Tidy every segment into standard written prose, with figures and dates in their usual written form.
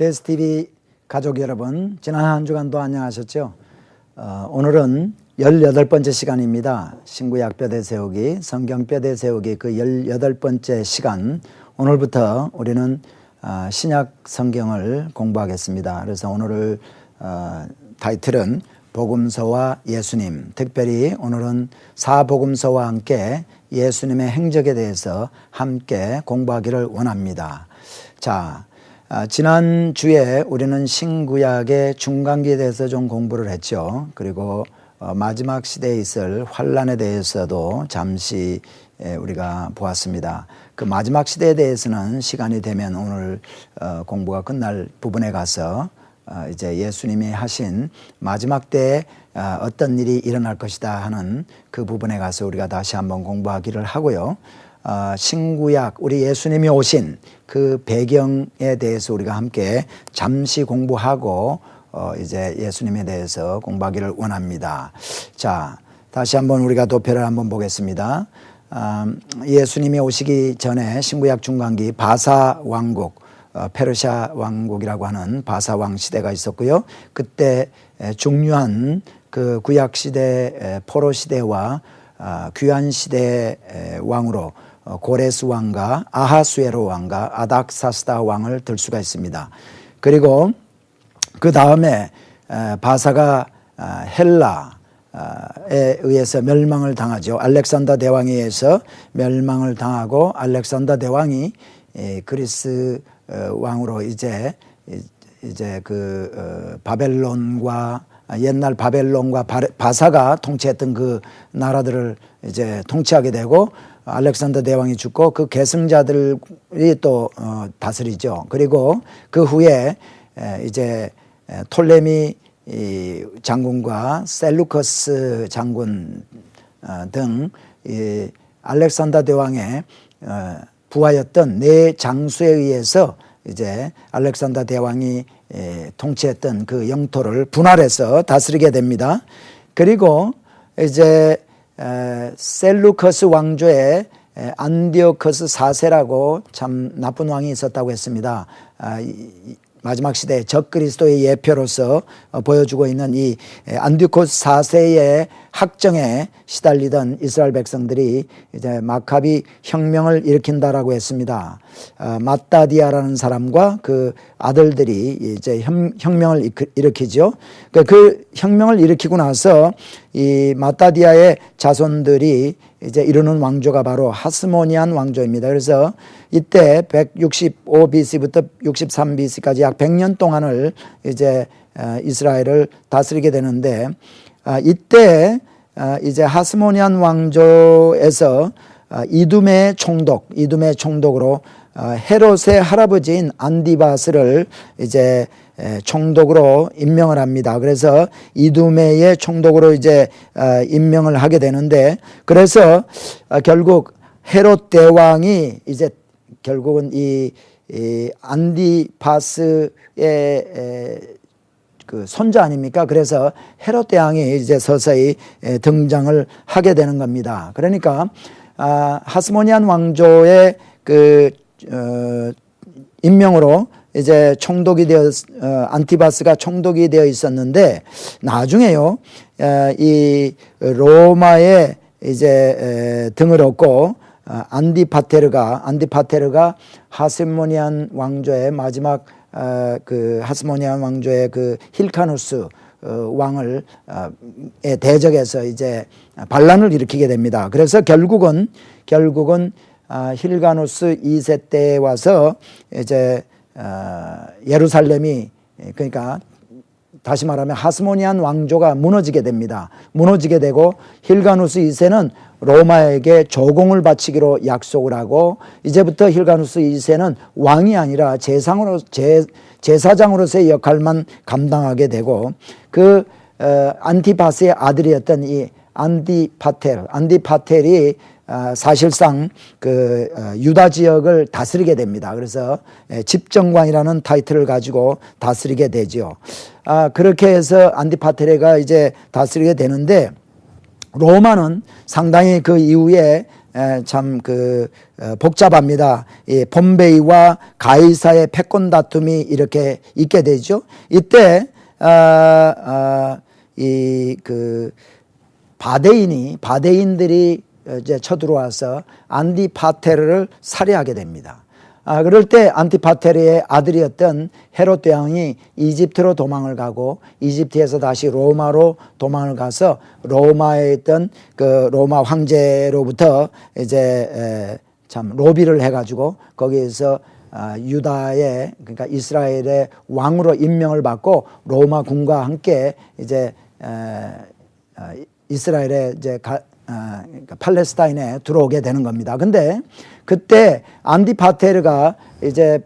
GSTV 가족 여러분, 지난 한 주간도 안녕하셨죠? 오늘은 18번째 시간입니다. 신구약 뼈대 세우기, 성경 뼈대 세우기 그 18번째 시간. 오늘부터 우리는 신약 성경을 공부하겠습니다. 그래서 오늘 타이틀은 복음서와 예수님, 특별히 오늘은 사복음서와 함께 예수님의 행적에 대해서 함께 공부하기를 원합니다. 자, 지난 주에 우리는 신구약의 중간기에 대해서 좀 공부를 했죠. 그리고 마지막 시대에 있을 환란에 대해서도 잠시 우리가 보았습니다. 그 마지막 시대에 대해서는 시간이 되면 오늘 공부가 끝날 부분에 가서 이제 예수님이 하신 마지막 때에 어떤 일이 일어날 것이다 하는 그 부분에 가서 우리가 다시 한번 공부하기를 하고요. 신구약 우리 예수님이 오신 그 배경에 대해서 우리가 함께 잠시 공부하고 이제 예수님에 대해서 공부하기를 원합니다. 자, 다시 한번 우리가 도표를 한번 보겠습니다. 예수님이 오시기 전에 신구약 중간기 바사 왕국, 페르시아 왕국이라고 하는 바사 왕 시대가 있었고요. 그때 중요한 그 구약 시대 포로 시대와 귀환 시대 왕으로 고레스 왕과 아하수에로 왕과 아닥사스다 왕을 들 수가 있습니다. 그리고 그 다음에 바사가 헬라에 의해서 멸망을 당하죠. 알렉산더 대왕에 의해서 멸망을 당하고 알렉산더 대왕이 그리스 왕으로 이제 그 바벨론과 옛날 바벨론과 바사가 통치했던 그 나라들을 이제 통치하게 되고 알렉산더 대왕이 죽고 그 계승자들이 또 다스리죠. 그리고 그 후에 이제 톨레미 장군과 셀루커스 장군 등 알렉산더 대왕의 부하였던 네 장수에 의해서 이제 알렉산더 대왕이 통치했던 그 영토를 분할해서 다스리게 됩니다. 그리고 이제 셀루커스 왕조에 안디오커스 4세라고 참 나쁜 왕이 있었다고 했습니다. 마지막 시대 적그리스도의 예표로서 보여주고 있는 이 안디오코스 4세의 학정에 시달리던 이스라엘 백성들이 이제 마카비 혁명을 일으킨다라고 했습니다. 마따디아라는 사람과 그 아들들이 이제 혁명을 일으키죠. 그 혁명을 일으키고 나서 이 마따디아의 자손들이 이제 이루는 왕조가 바로 하스모니안 왕조입니다. 그래서 이때 165 BC부터 63 BC까지 약 100년 동안을 이제 이스라엘을 다스리게 되는데 이때 이제 하스모니안 왕조에서 이두메의 총독으로 헤롯의 할아버지인 안디바스를 이제 총독으로 임명을 합니다. 그래서 이두메의 총독으로 이제 임명을 하게 되는데, 그래서 결국 헤롯 대왕이 이제 결국은 이 안디바스의 그 손자 아닙니까? 그래서 헤롯 대왕이 이제 서서히 등장을 하게 되는 겁니다. 그러니까 하스모니안 왕조의 그 임명으로 이제 총독이 안티바스가 총독이 되어 있었는데, 나중에요, 이 로마에 이제 등을 얻고 안디파테르가 하스모니안 왕조의 마지막 그 하스모니안 왕조의 그 힐카누스 왕을 대적해서 이제 반란을 일으키게 됩니다. 그래서 결국은 힐가누스 2세 때 와서 이제 예루살렘이, 그러니까 다시 말하면 하스모니안 왕조가 무너지게 됩니다. 무너지게 되고 힐가누스 2세는 로마에게 조공을 바치기로 약속을 하고, 이제부터 힐가누스 2세는 왕이 아니라 제사장으로서의 역할만 감당하게 되고, 그 안티바스의 아들이었던 이 안디파텔이 사실상 그 유다 지역을 다스리게 됩니다. 그래서 집정관이라는 타이틀을 가지고 다스리게 되죠. 그렇게 해서 안디파테레가 이제 다스리게 되는데, 로마는 상당히 그 이후에 참 복잡합니다. 이 폼베이와 가이사의 패권 다툼이 이렇게 있게 되죠. 이때 바데인들이 이제 쳐들어와서 안티파테르를 살해하게 됩니다. 그럴 때 안티파테르의 아들이었던 헤롯 대왕이 이집트로 도망을 가고 이집트에서 다시 로마로 도망을 가서 로마에 있던 그 로마 황제로부터 이제 참 로비를 해가지고 거기에서 유다의 그러니까 이스라엘의 왕으로 임명을 받고 로마 군과 함께 이제 이스라엘에 이제 그러니까 팔레스타인에 들어오게 되는 겁니다. 근데 그때 안티파테르가 이제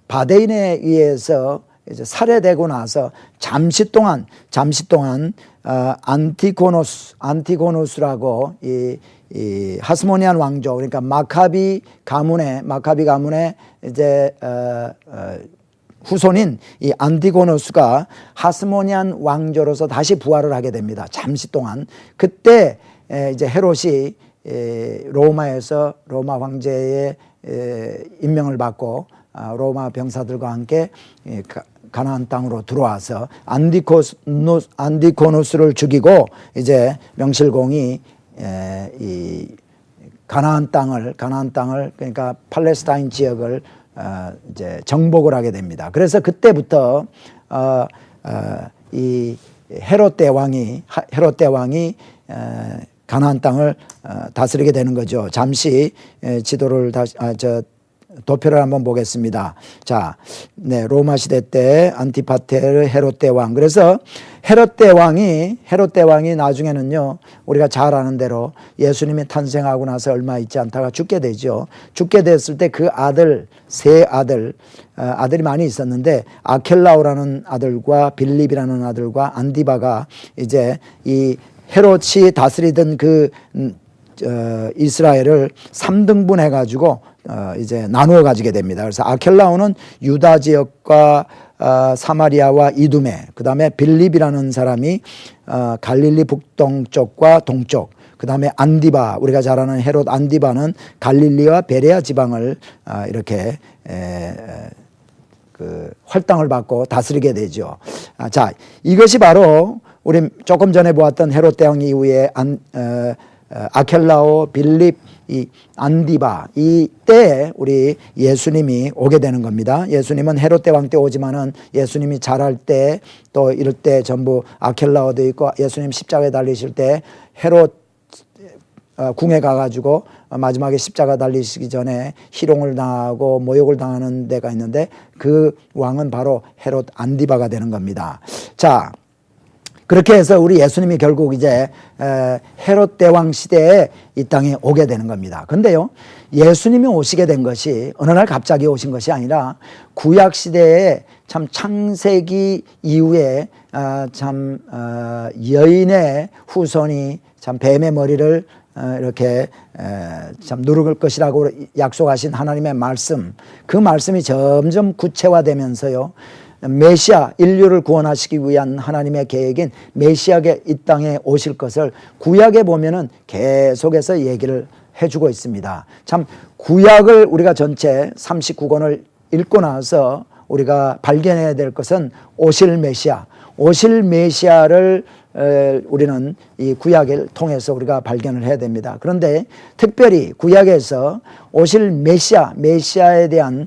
바데인에 의해서 이제 살해되고 나서 잠시 동안 안티고노스라고 이 하스모니안 왕조 그러니까 마카비 가문의 이제 후손인 이 안티고노스가 하스모니안 왕조로서 다시 부활을 하게 됩니다. 잠시 동안. 그때 이제 헤롯이 로마에서 로마 황제의 임명을 받고 로마 병사들과 함께 가나안 땅으로 들어와서 안티고노스를 죽이고 이제 명실공히 이 가나안 땅을 그러니까 팔레스타인 지역을 이제 정복을 하게 됩니다. 그래서 그때부터 이 헤롯 대왕이 가나안 땅을 다스리게 되는 거죠. 잠시 지도를 다시 도표를 한번 보겠습니다. 자, 네, 로마 시대 때 안티파테르 헤롯 대왕. 그래서 헤롯 대왕이 나중에는요, 우리가 잘 아는 대로 예수님이 탄생하고 나서 얼마 있지 않다가 죽게 되죠. 죽게 됐을 때 그 세 아들이 많이 있었는데 아켈라오라는 아들과 빌립이라는 아들과 안디바가 이제 이 헤롯이 다스리던 그 이스라엘을 3등분 해가지고 이제 나누어 가지게 됩니다. 그래서 아켈라오는 유다 지역과 사마리아와 이두메, 그 다음에 빌립이라는 사람이 갈릴리 북동쪽과 동쪽, 그 다음에 안디바, 우리가 잘 아는 헤롯 안디바는 갈릴리와 베레아 지방을 이렇게 활당을 받고 다스리게 되죠. 자, 이것이 바로 우리 조금 전에 보았던 헤롯 대왕 이후에 아켈라오, 빌립, 이 안디바 이때 우리 예수님이 오게 되는 겁니다. 예수님은 헤롯 대왕 때 오지만은 예수님이 자랄 때 또 이럴 때 전부 아켈라오도 있고 예수님 십자가에 달리실 때 헤롯 궁에 가가지고 마지막에 십자가 달리시기 전에 희롱을 당하고 모욕을 당하는 데가 있는데 그 왕은 바로 헤롯 안디바가 되는 겁니다. 자, 그렇게 해서 우리 예수님이 결국 이제 헤롯 대왕 시대에 이 땅에 오게 되는 겁니다. 근데요, 예수님이 오시게 된 것이 어느 날 갑자기 오신 것이 아니라 구약 시대에 참 창세기 이후에 여인의 후손이 참 뱀의 머리를 이렇게 참 누를 것이라고 약속하신 하나님의 말씀, 그 말씀이 점점 구체화되면서요, 메시아, 인류를 구원하시기 위한 하나님의 계획인 메시아가 이 땅에 오실 것을 구약에 보면은 계속해서 얘기를 해주고 있습니다. 참 구약을 우리가 전체 39권을 읽고 나서 우리가 발견해야 될 것은 오실 메시아를 우리는 이 구약을 통해서 우리가 발견을 해야 됩니다. 그런데 특별히 구약에서 오실 메시아에 대한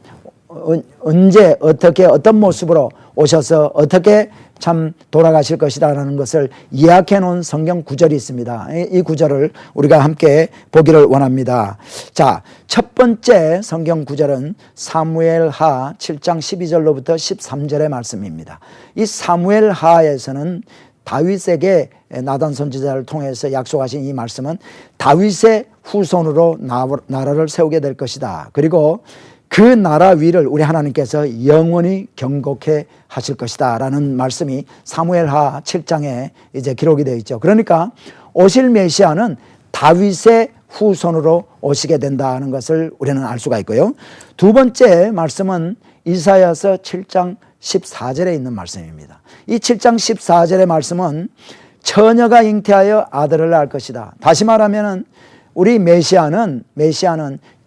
언제 어떻게 어떤 모습으로 오셔서 어떻게 참 돌아가실 것이라는 것을 예약해 놓은 성경 구절이 있습니다. 이 구절을 우리가 함께 보기를 원합니다. 자, 첫 번째 성경 구절은 사무엘하 7장 12절로부터 13절의 말씀입니다. 이 사무엘하에서는 다윗에게 나단 선지자를 통해서 약속하신 이 말씀은 다윗의 후손으로 나라를 세우게 될 것이다. 그리고 그 나라 위를 우리 하나님께서 영원히 경고케 하실 것이다 라는 말씀이 사무엘하 7장에 이제 기록이 되어 있죠. 그러니까 오실 메시아는 다윗의 후손으로 오시게 된다는 것을 우리는 알 수가 있고요. 두 번째 말씀은 이사야서 7장 14절에 있는 말씀입니다. 이 7장 14절의 말씀은 처녀가 잉태하여 아들을 낳을 것이다. 다시 말하면은 우리 메시아는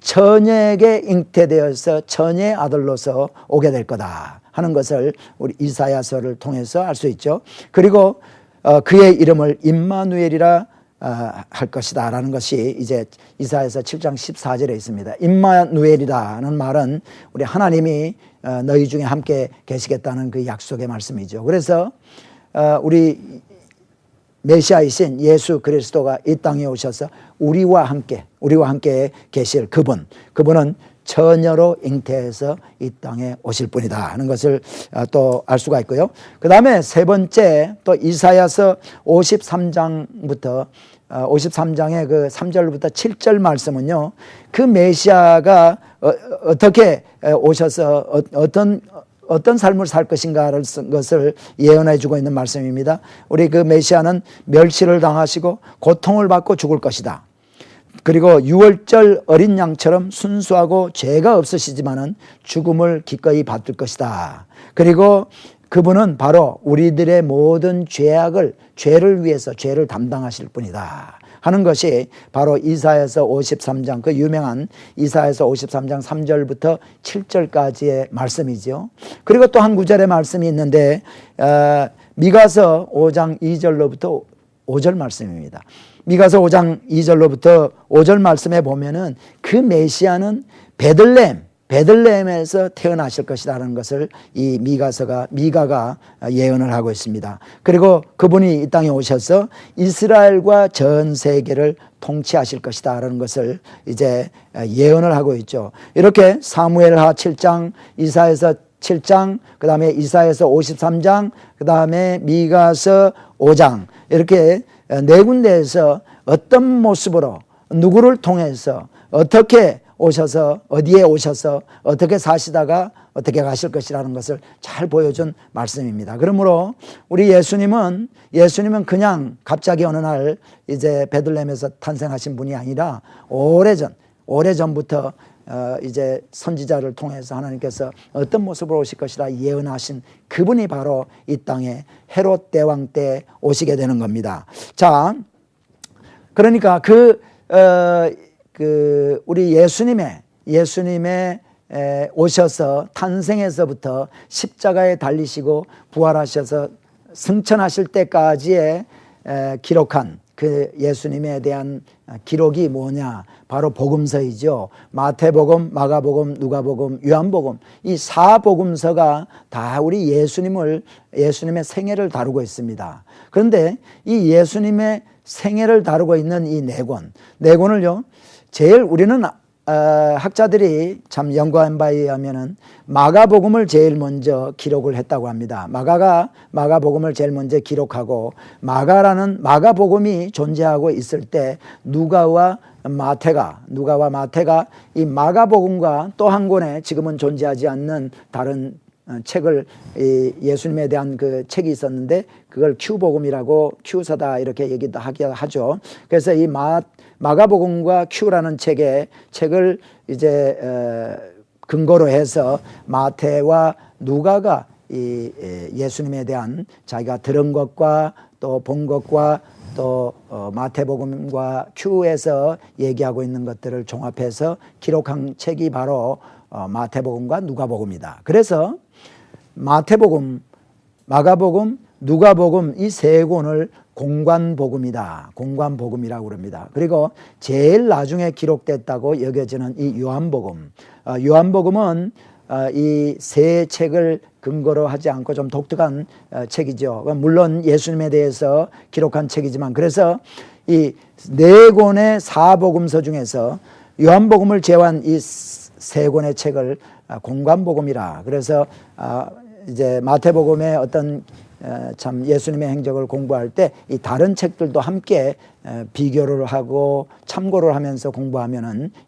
처녀에게 잉태되어서 처녀의 아들로서 오게 될 거다 하는 것을 우리 이사야서를 통해서 알 수 있죠. 그리고 그의 이름을 임마누엘이라 할 것이다 라는 것이 이제 이사야서 7장 14절에 있습니다. 임마누엘이라는 말은 우리 하나님이 너희 중에 함께 계시겠다는 그 약속의 말씀이죠. 그래서 우리 메시아이신 예수 그리스도가 이 땅에 오셔서 우리와 함께 계실 그분은 처녀로 잉태해서 이 땅에 오실 분이다 하는 것을 또 알 수가 있고요. 그 다음에 세 번째 또 이사야서 53장부터 53장의 그 3절부터 7절 말씀은요, 그 메시아가 어떻게 오셔서 어떤 삶을 살 것인가를 쓴 것을 예언해 주고 있는 말씀입니다. 우리 그 메시아는 멸시를 당하시고 고통을 받고 죽을 것이다. 그리고 유월절 어린 양처럼 순수하고 죄가 없으시지만은 죽음을 기꺼이 받을 것이다. 그리고 그분은 바로 우리들의 모든 죄를 위해서 죄를 담당하실 분이다 하는 것이 바로 이사야서 53장 그 유명한 이사야서 53장 3절부터 7절까지의 말씀이죠. 그리고 또 한 구절의 말씀이 있는데 미가서 5장 2절로부터 5절 말씀입니다. 미가서 5장 2절로부터 5절 말씀에 보면은 그 메시아는 베들레헴에서 태어나실 것이라는 것을 이 미가가 예언을 하고 있습니다. 그리고 그분이 이 땅에 오셔서 이스라엘과 전 세계를 통치하실 것이다라는 것을 이제 예언을 하고 있죠. 이렇게 사무엘하 7장, 이사야서 7장, 그 다음에 이사야서 53장, 그 다음에 미가서 5장 이렇게 네 군데에서 어떤 모습으로 누구를 통해서 어떻게 오셔서 어디에 오셔서 어떻게 사시다가 어떻게 가실 것이라는 것을 잘 보여준 말씀입니다. 그러므로 우리 예수님은 그냥 갑자기 어느 날 이제 베들레헴에서 탄생하신 분이 아니라 오래전부터 이제 선지자를 통해서 하나님께서 어떤 모습으로 오실 것이라 예언하신 그분이 바로 이 땅에 헤롯 대왕 때 오시게 되는 겁니다. 자, 그러니까 우리 예수님의 오셔서 탄생에서부터 십자가에 달리시고 부활하셔서 승천하실 때까지의 기록한 그 예수님에 대한 기록이 뭐냐? 바로 복음서이죠. 마태복음, 마가복음, 누가복음, 요한복음 이 4복음서가 다 우리 예수님의 생애를 다루고 있습니다. 그런데 이 예수님의 생애를 다루고 있는 이 네 권을요. 제일 우리는 학자들이 참 연구한 바에 의하면은 마가복음을 제일 먼저 기록을 했다고 합니다. 마가복음을 제일 먼저 기록하고 마가복음이 존재하고 있을 때 누가와 마태가 이 마가복음과 또 한 권의 지금은 존재하지 않는 다른 책을 예수님에 대한 그 책이 있었는데 그걸 큐복음이라고 큐서다 이렇게 얘기도 하죠. 그래서 이 마가복음과 큐라는 책을 이제 근거로 해서 마태와 누가가 이 예수님에 대한 자기가 들은 것과 또 본 것과 또 마태복음과 큐에서 얘기하고 있는 것들을 종합해서 기록한 책이 바로 마태복음과 누가복음이다. 그래서 마태복음, 마가복음, 누가복음 이 세 권을 공관복음이라고 그럽니다. 그리고 제일 나중에 기록됐다고 여겨지는 이 요한복음은 이 세 책을 근거로 하지 않고 좀 독특한 책이죠. 물론 예수님에 대해서 기록한 책이지만 그래서 이 네 권의 4복음서 중에서 요한복음을 제외한 이 세 권의 책을 공관복음이라. 그래서 이제 마태복음의 어떤 참 예수님의 행적을 공부할 때 이 다른 책들도 함께 비교를 하고 참고를 하면서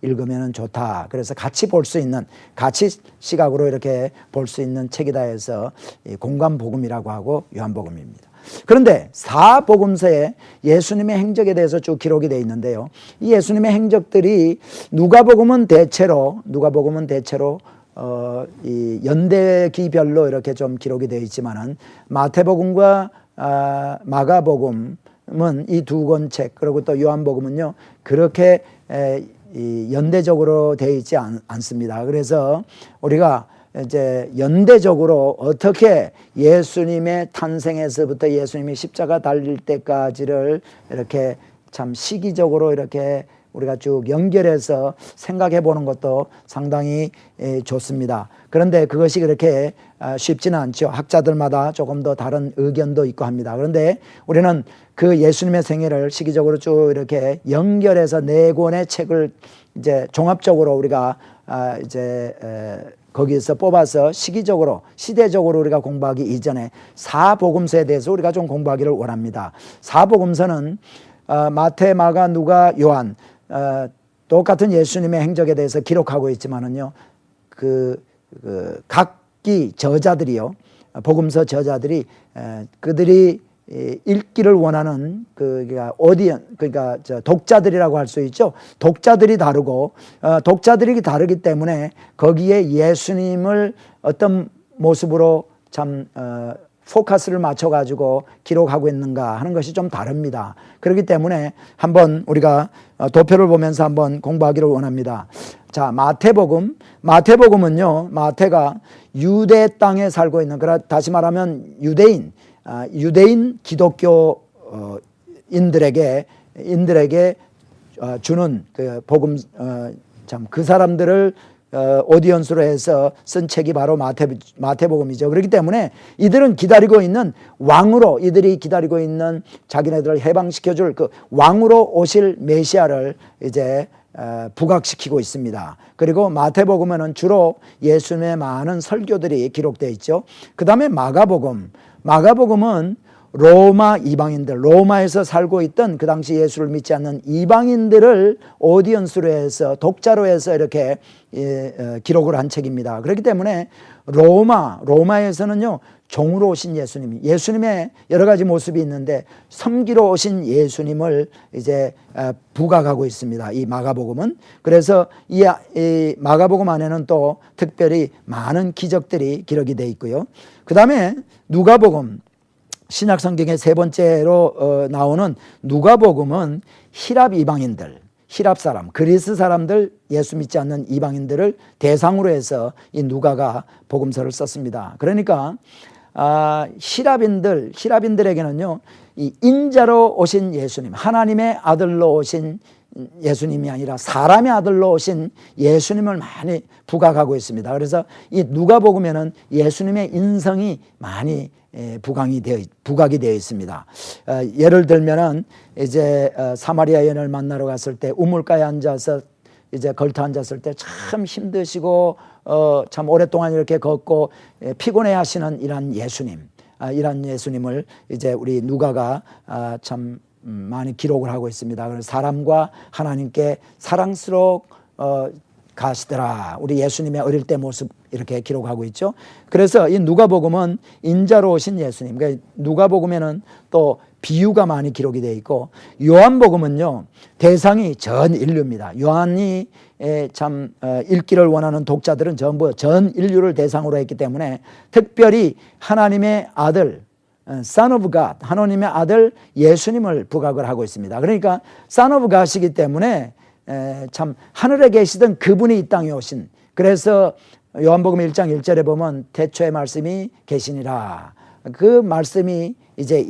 읽으면은 좋다. 그래서 같이 볼 수 있는, 같이 시각으로 이렇게 볼 수 있는 책이다 해서 공관복음이라고 하고 요한복음입니다. 그런데 4복음서에 예수님의 행적에 대해서 쭉 기록이 되어 있는데요. 이 예수님의 행적들이 누가복음은 대체로 이 연대기별로 이렇게 좀 기록이 되어 있지만은 마태복음과 마가복음, 이 두 권 책 그리고 또 요한복음은요 그렇게 연대적으로 되어 있지 않습니다. 그래서 우리가 이제 연대적으로 어떻게 예수님의 탄생에서부터 예수님이 십자가 달릴 때까지를 이렇게 참 시기적으로 이렇게 우리가 쭉 연결해서 생각해 보는 것도 상당히 좋습니다. 그런데 그것이 그렇게 쉽지는 않죠. 학자들마다 조금 더 다른 의견도 있고 합니다. 그런데 우리는 그 예수님의 생애를 시기적으로 쭉 이렇게 연결해서 네 권의 책을 이제 종합적으로 우리가 이제 거기에서 뽑아서 시기적으로 시대적으로 우리가 공부하기 이전에 사복음서에 대해서 우리가 좀 공부하기를 원합니다. 사복음서는 마태, 마가, 누가, 요한 똑같은 예수님의 행적에 대해서 기록하고 있지만은요 각기 저자들이요 복음서 저자들이 그들이 읽기를 원하는 그러니까 독자들이라고 할 수 있죠. 독자들이 다르고 독자들이 다르기 때문에 거기에 예수님을 어떤 모습으로 참 포커스를 맞춰가지고 기록하고 있는가 하는 것이 좀 다릅니다. 그렇기 때문에 한번 우리가 도표를 보면서 한번 공부하기를 원합니다. 자, 마태복음은요, 마태가 유대 땅에 살고 있는, 다시 말하면 유대인 기독교인들에게 주는 그 복음, 그 사람들을 오디언스로 해서 쓴 책이 바로 마태복음이죠. 그렇기 때문에 이들은 기다리고 있는 이들이 기다리고 있는 자기네들을 해방시켜줄 그 왕으로 오실 메시아를 이제 부각시키고 있습니다. 그리고 마태복음에는 주로 예수님의 많은 설교들이 기록되어 있죠. 그 다음에 마가복음은 로마 이방인들, 로마에서 살고 있던 그 당시 예수를 믿지 않는 이방인들을 오디언스로 해서 독자로 해서 이렇게 기록을 한 책입니다. 그렇기 때문에 로마에서는요 종으로 오신 예수님의 여러 가지 모습이 있는데 섬기러 오신 예수님을 이제 부각하고 있습니다. 이 마가복음은. 그래서 이 마가복음 안에는 또 특별히 많은 기적들이 기록이 되어 있고요. 그 다음에 누가복음, 신약 성경의 세 번째로 나오는 누가복음은 히랍 이방인들, 히랍 사람, 그리스 사람들, 예수 믿지 않는 이방인들을 대상으로 해서 이 누가가 복음서를 썼습니다. 그러니까 히랍인들에게는요 이 인자로 오신 예수님, 하나님의 아들로 오신 예수님이 아니라 사람의 아들로 오신 예수님을 많이 부각하고 있습니다. 그래서 이 누가복음에는 예수님의 인성이 많이 부각이 되어 있습니다. 예를 들면은 이제 사마리아 여인을 만나러 갔을 때 우물가에 앉아서 이제 걸터 앉았을 때 참 힘드시고 참 오랫동안 이렇게 걷고 피곤해 하시는 이런 예수님을 이제 우리 누가가 참 많이 기록을 하고 있습니다. 그래서 사람과 하나님께 사랑스러워 가시더라. 우리 예수님의 어릴 때 모습 이렇게 기록하고 있죠. 그래서 이 누가복음은 인자로 오신 예수님. 그러니까 누가복음에는 또 비유가 많이 기록이 되어 있고, 요한복음은요 대상이 전 인류입니다. 요한이 참 읽기를 원하는 독자들은 전부 전 인류를 대상으로 했기 때문에 특별히 하나님의 아들 Son of God, 하나님의 아들 예수님을 부각을 하고 있습니다. 그러니까 Son of God이기 때문에 참 하늘에 계시던 그분이 이 땅에 오신, 그래서 요한복음 1장 1절에 보면 태초의 말씀이 계시니라, 그 말씀이 이제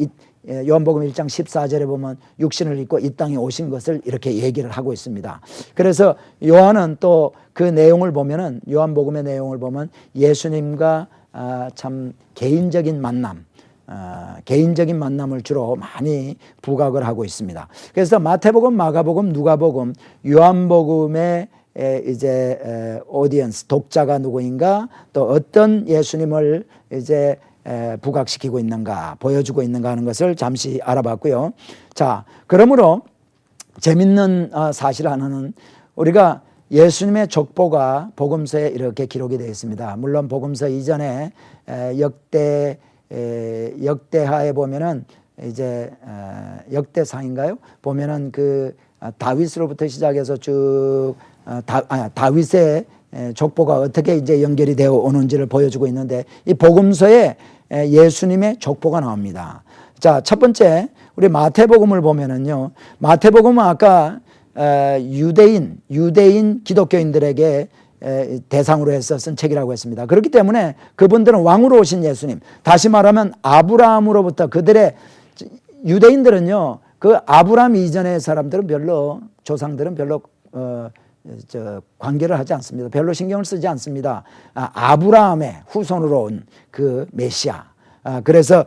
요한복음 1장 14절에 보면 육신을 입고 이 땅에 오신 것을 이렇게 얘기를 하고 있습니다. 그래서 요한은 또 그 내용을 보면은, 요한복음의 내용을 보면 예수님과 참 개인적인 만남을 주로 많이 부각을 하고 있습니다. 그래서 마태복음, 마가복음, 누가복음, 요한복음의 이제 오디언스, 독자가 누구인가, 또 어떤 예수님을 이제 부각시키고 있는가, 보여주고 있는가 하는 것을 잠시 알아봤고요. 자, 그러므로 재밌는 사실 하나는, 우리가 예수님의 족보가 복음서에 이렇게 기록이 되어 있습니다. 물론 복음서 이전에 역대하에 보면은 이제 역대상인가요? 보면은 그 다윗으로부터 시작해서 쭉 다윗의 족보가 어떻게 이제 연결이 되어 오는지를 보여주고 있는데, 이 복음서에 예수님의 족보가 나옵니다. 자, 첫 번째 우리 마태복음을 보면은요, 마태복음은 아까 유대인 기독교인들에게 대상으로 해서 쓴 책이라고 했습니다. 그렇기 때문에 그분들은 왕으로 오신 예수님, 다시 말하면 아브라함으로부터 그들의 유대인들은요, 그 아브라함 이전의 사람들은 별로, 조상들은 별로 관계를 하지 않습니다. 별로 신경을 쓰지 않습니다. 아브라함의 후손으로 온 그 메시아. 그래서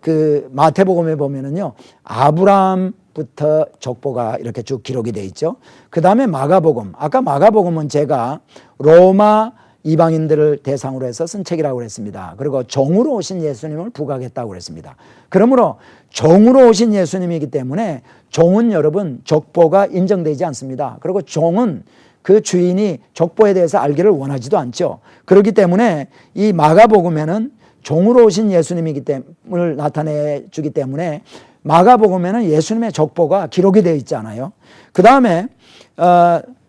그 마태복음에 보면은요, 아브라함부터 족보가 이렇게 쭉 기록이 돼 있죠. 그 다음에 마가복음. 아까 마가복음은 제가 로마 이방인들을 대상으로 해서 쓴 책이라고 그랬습니다. 그리고 종으로 오신 예수님을 부각했다고 그랬습니다. 그러므로 종으로 오신 예수님이기 때문에 종은 여러분 족보가 인정되지 않습니다. 그리고 종은 그 주인이 족보에 대해서 알기를 원하지도 않죠. 그렇기 때문에 이 마가복음에는 종으로 오신 예수님이기 때문에 나타내 주기 때문에 마가복음에는 예수님의 족보가 기록이 되어 있잖아요. 그 다음에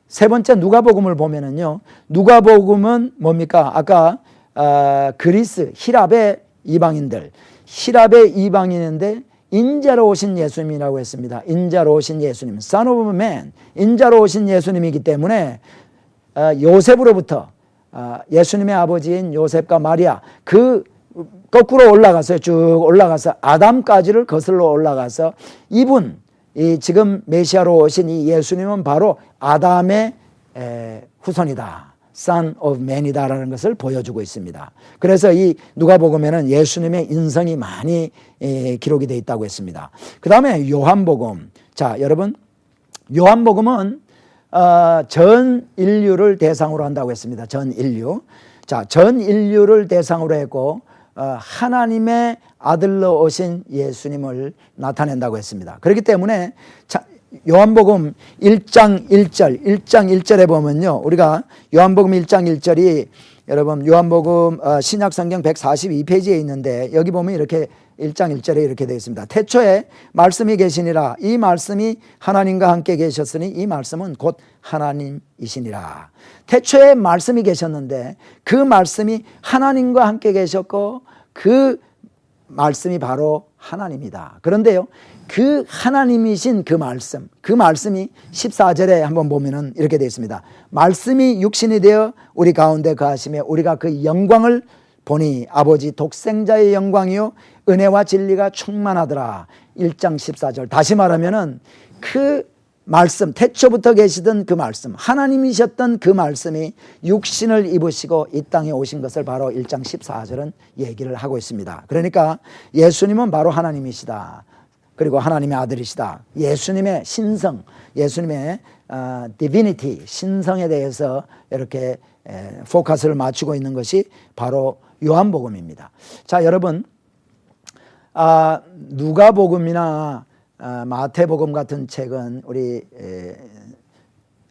세 번째 누가복음을 보면은요, 누가복음은 뭡니까? 아까 그리스 히랍의 이방인인데 인자로 오신 예수님이라고 했습니다. 인자로 오신 예수님, Son of Man, 인자로 오신 예수님이기 때문에 요셉으로부터 예수님의 아버지인 요셉과 마리아 그 거꾸로 올라가서 쭉 올라가서 아담까지를 거슬러 올라가서 이분 이 지금 메시아로 오신 이 예수님은 바로 아담의 후손이다. Son of Man이다라는 것을 보여주고 있습니다. 그래서 이 누가복음에는 예수님의 인성이 많이 기록이 되어 있다고 했습니다. 그 다음에 요한복음. 자, 여러분, 요한복음은 전 인류를 대상으로 한다고 했습니다. 전 인류. 자, 전 인류를 대상으로 했고 하나님의 아들로 오신 예수님을 나타낸다고 했습니다. 그렇기 때문에 요한복음 1장 1절에 보면요, 우리가 요한복음 1장 1절이 여러분 요한복음 신약성경 142페이지에 있는데 여기 보면 이렇게 1장 1절에 이렇게 되어 있습니다. 태초에 말씀이 계시니라. 이 말씀이 하나님과 함께 계셨으니 이 말씀은 곧 하나님이시니라. 태초에 말씀이 계셨는데 그 말씀이 하나님과 함께 계셨고 그 말씀이 바로 하나님이다. 그런데요, 그 하나님이신 그 말씀이 14절에 한번 보면은 이렇게 되어 있습니다. 말씀이 육신이 되어 우리 가운데 거하시며 우리가 그 영광을 보니 아버지 독생자의 영광이요 은혜와 진리가 충만하더라. 1장 14절. 다시 말하면은 그 말씀, 태초부터 계시던 그 말씀, 하나님이셨던 그 말씀이 육신을 입으시고 이 땅에 오신 것을 바로 1장 14절은 얘기를 하고 있습니다. 그러니까 예수님은 바로 하나님이시다. 그리고 하나님의 아들이시다. 예수님의 신성, 예수님의 divinity, 신성에 대해서 이렇게 포커스를 맞추고 있는 것이 바로 요한복음입니다. 자, 여러분, 누가복음이나 마태복음 같은 책은 우리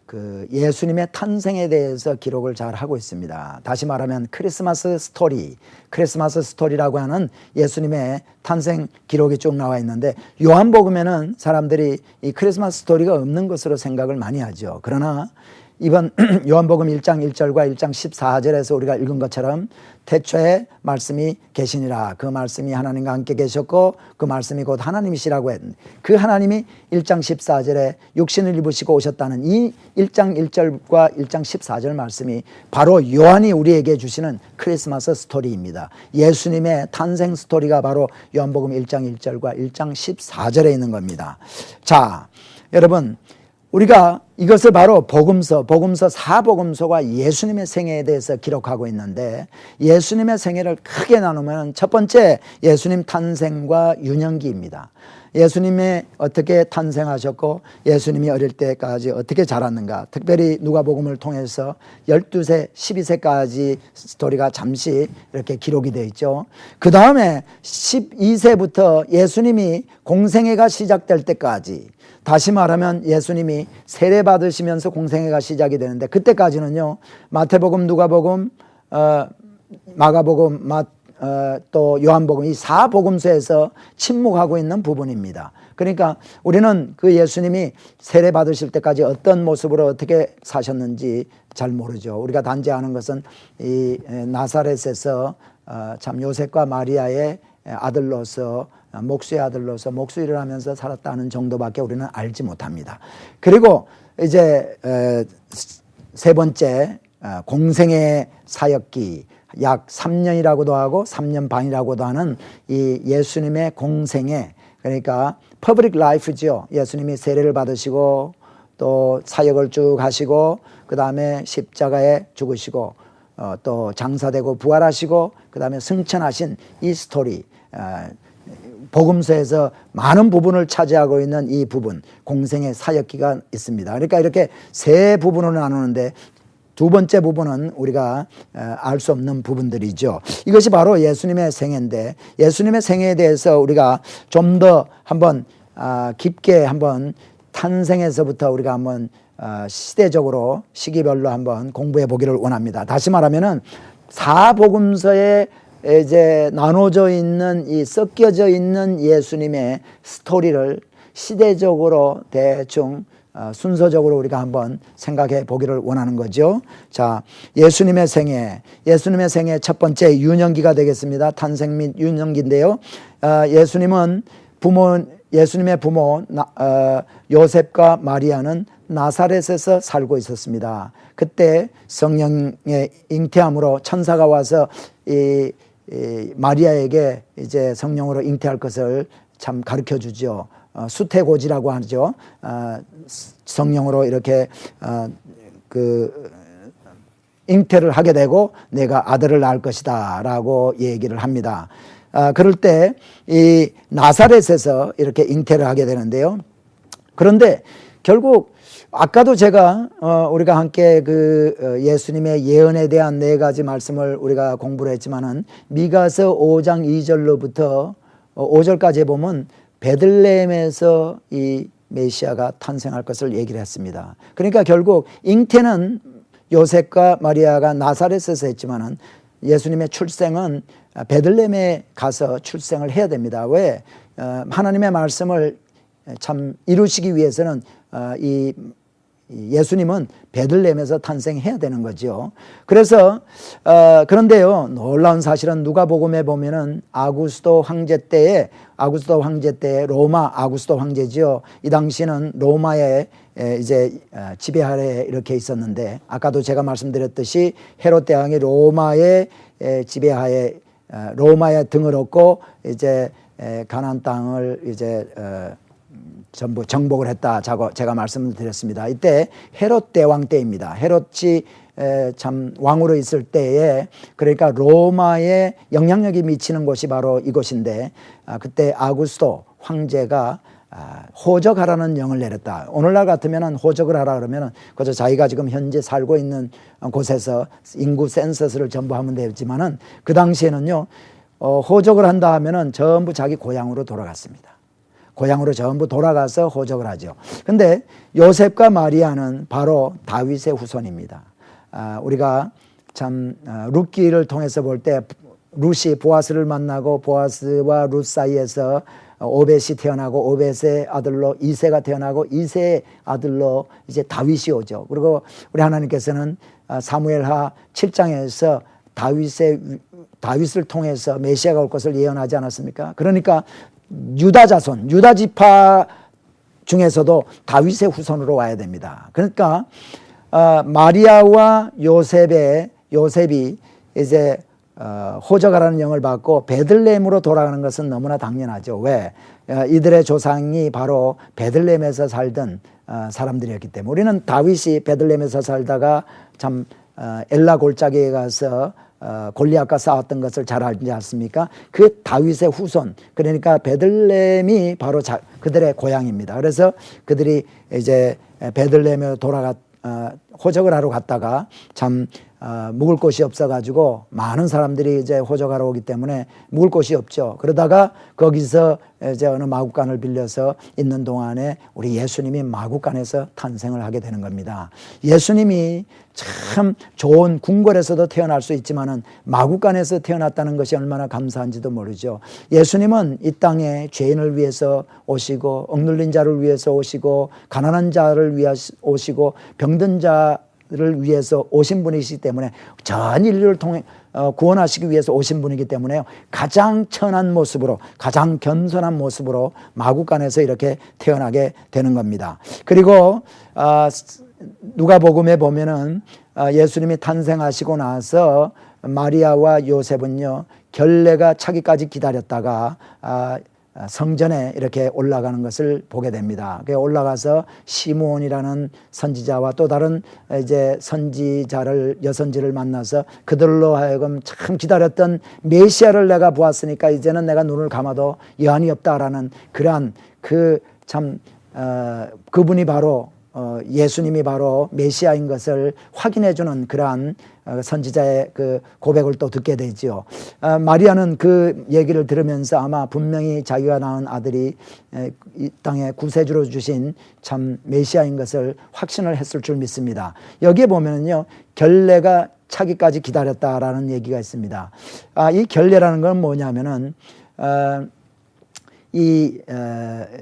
그 예수님의 탄생에 대해서 기록을 잘 하고 있습니다. 다시 말하면 크리스마스 스토리라고 하는 예수님의 탄생 기록이 쭉 나와 있는데 요한복음에는 사람들이 이 크리스마스 스토리가 없는 것으로 생각을 많이 하죠. 그러나 이번 요한복음 1장 1절과 1장 14절에서 우리가 읽은 것처럼 태초에 말씀이 계시니라. 그 말씀이 하나님과 함께 계셨고 그 말씀이 곧 하나님이시라고 했는데 그 하나님이 1장 14절에 육신을 입으시고 오셨다는 이 1장 1절과 1장 14절 말씀이 바로 요한이 우리에게 주시는 크리스마스 스토리입니다. 예수님의 탄생 스토리가 바로 요한복음 1장 1절과 1장 14절에 있는 겁니다. 자, 여러분, 우리가 이것을 바로 복음서 4복음서가 예수님의 생애에 대해서 기록하고 있는데 예수님의 생애를 크게 나누면 첫 번째 예수님 탄생과 유년기입니다. 예수님이 어떻게 탄생하셨고 예수님이 어릴 때까지 어떻게 자랐는가, 특별히 누가복음을 통해서 12세, 12세까지 스토리가 잠시 이렇게 기록이 되어 있죠. 그 다음에 12세부터 예수님이 공생애가 시작될 때까지, 다시 말하면 예수님이 세례 받으시면서 공생애가 시작이 되는데 그때까지는요, 마태복음, 누가복음, 마가복음, 또 요한복음 이 4복음서에서 침묵하고 있는 부분입니다. 그러니까 우리는 그 예수님이 세례 받으실 때까지 어떤 모습으로 어떻게 사셨는지 잘 모르죠. 우리가 단지 아는 것은 이 나사렛에서 참 요셉과 마리아의 아들로서 목수의 아들로서 목수일을 하면서 살았다는 정도밖에 우리는 알지 못합니다. 그리고 이제 세 번째 공생의 사역기 약 3년이라고도 하고 3년 반이라고도 하는 이 예수님의 공생애, 그러니까 퍼블릭 라이프죠. 예수님이 세례를 받으시고 또 사역을 쭉 하시고 그 다음에 십자가에 죽으시고 또 장사되고 부활하시고 그 다음에 승천하신 이 스토리, 복음서에서 많은 부분을 차지하고 있는 이 부분, 공생의 사역기가 있습니다. 그러니까 이렇게 세 부분으로 나누는데 두 번째 부분은 우리가 알 수 없는 부분들이죠. 이것이 바로 예수님의 생애인데, 예수님의 생애에 대해서 우리가 좀 더 한번 깊게 한번 탄생에서부터 우리가 한번 시대적으로 시기별로 한번 공부해 보기를 원합니다. 다시 말하면은 사복음서에 이제 나눠져 있는 이 섞여져 있는 예수님의 스토리를 시대적으로 대충 순서적으로 우리가 한번 생각해 보기를 원하는 거죠. 자, 예수님의 생애 첫 번째 유년기가 되겠습니다. 탄생 및 유년기인데요. 예수님의 부모 요셉과 마리아는 나사렛에서 살고 있었습니다. 그때 성령의 잉태함으로 천사가 와서 이 마리아에게 이제 성령으로 잉태할 것을 참 가르쳐 주죠. 수태고지라고 하죠. 성령으로 이렇게 잉태를 하게 되고 내가 아들을 낳을 것이다 라고 얘기를 합니다. 그럴 때 이 나사렛에서 이렇게 잉태를 하게 되는데요. 그런데 결국 아까도 제가 우리가 함께 예수님의 예언에 대한 네 가지 말씀을 우리가 공부를 했지만은 미가서 5장 2절로부터 5절까지 보면 베들레헴에서 이 메시아가 탄생할 것을 얘기를 했습니다. 그러니까 결국 잉태는 요셉과 마리아가 나사렛에서 했지만은 예수님의 출생은 베들레헴에 가서 출생을 해야 됩니다. 왜? 하나님의 말씀을 참 이루시기 위해서는 이 예수님은 베들레헴에서 탄생해야 되는 거죠. 그래서 그런데요, 놀라운 사실은 누가복음에 보면은 아구스도 황제 때에 로마 아구스도 황제죠. 이 당시는 로마의 이제 지배 아래에 이렇게 있었는데, 아까도 제가 말씀드렸듯이 헤롯 대왕이 로마의 지배하에 로마의 등을 얻고 이제 가나안 땅을 이제 전부 정복을 했다. 제가 말씀을 드렸습니다. 이때 헤롯 대왕 때입니다. 헤롯이 참 왕으로 있을 때에, 그러니까 로마에 영향력이 미치는 곳이 바로 이곳인데, 그때 아구스도 황제가 호적하라는 명을 내렸다. 오늘날 같으면 호적을 하라 그러면 그저 자기가 지금 현재 살고 있는 곳에서 인구 센서스를 전부 하면 되지만은 그 당시에는요, 호적을 한다 하면은 전부 자기 고향으로 돌아갔습니다. 고향으로 전부 돌아가서 호적을 하죠. 근데 요셉과 마리아는 바로 다윗의 후손입니다. 우리가 참 룻기를 통해서 볼 때 룻이 보아스를 만나고 보아스와 룻 사이에서 오벳이 태어나고 오벳의 아들로 이새가 태어나고 이새의 아들로 이제 다윗이 오죠. 그리고 우리 하나님께서는 사무엘하 7장에서 다윗을 통해서 메시아가 올 것을 예언하지 않았습니까? 그러니까 유다 자손, 유다 지파 중에서도 다윗의 후손으로 와야 됩니다. 그러니까 마리아와 요셉이 이제 호적하라는 영을 받고 베들레헴으로 돌아가는 것은 너무나 당연하죠. 왜? 이들의 조상이 바로 베들레헴에서 살던 사람들이었기 때문에. 우리는 다윗이 베들레헴에서 살다가 참 엘라 골짜기에 가서 골리앗과 싸웠던 것을 잘 알지 않습니까? 그 다윗의 후손, 그러니까 베들레헴이 바로 그들의 고향입니다. 그래서 그들이 이제 베들레헴에 호적을 하러 갔다가 참 묵을 곳이 없어가지고 많은 사람들이 이제 호적하러 오기 때문에 묵을 곳이 없죠. 그러다가 거기서 이제 어느 마구간을 빌려서 있는 동안에 우리 예수님이 마구간에서 탄생을 하게 되는 겁니다. 예수님이 참 좋은 궁궐에서도 태어날 수 있지만은 마구간에서 태어났다는 것이 얼마나 감사한지도 모르죠. 예수님은 이 땅에 죄인을 위해서 오시고, 억눌린 자를 위해서 오시고, 가난한 자를 위해서 오시고, 병든 자를 위해서 오신 분이시기 때문에 전 인류를 구원하시기 위해서 오신 분이기 때문에 가장 천한 모습으로, 가장 겸손한 모습으로 마구간에서 이렇게 태어나게 되는 겁니다. 그리고 누가복음에 보면은 예수님이 탄생하시고 나서 마리아와 요셉은요, 결례가 차기까지 기다렸다가 성전에 이렇게 올라가는 것을 보게 됩니다. 올라가서 시므온이라는 선지자와 또 다른 이제 여선지를 만나서 그들로 하여금 참 기다렸던 메시아를 내가 보았으니까 이제는 내가 눈을 감아도 여한이 없다라는 그러한 그분이 바로 예수님이 바로 메시아인 것을 확인해주는 그러한 선지자의 그 고백을 또 듣게 되지요. 마리아는 그 얘기를 들으면서 아마 분명히 자기가 낳은 아들이 이 땅에 구세주로 주신 참 메시아인 것을 확신을 했을 줄 믿습니다. 여기에 보면은요, 결례가 차기까지 기다렸다라는 얘기가 있습니다. 이 결례라는 건 뭐냐면은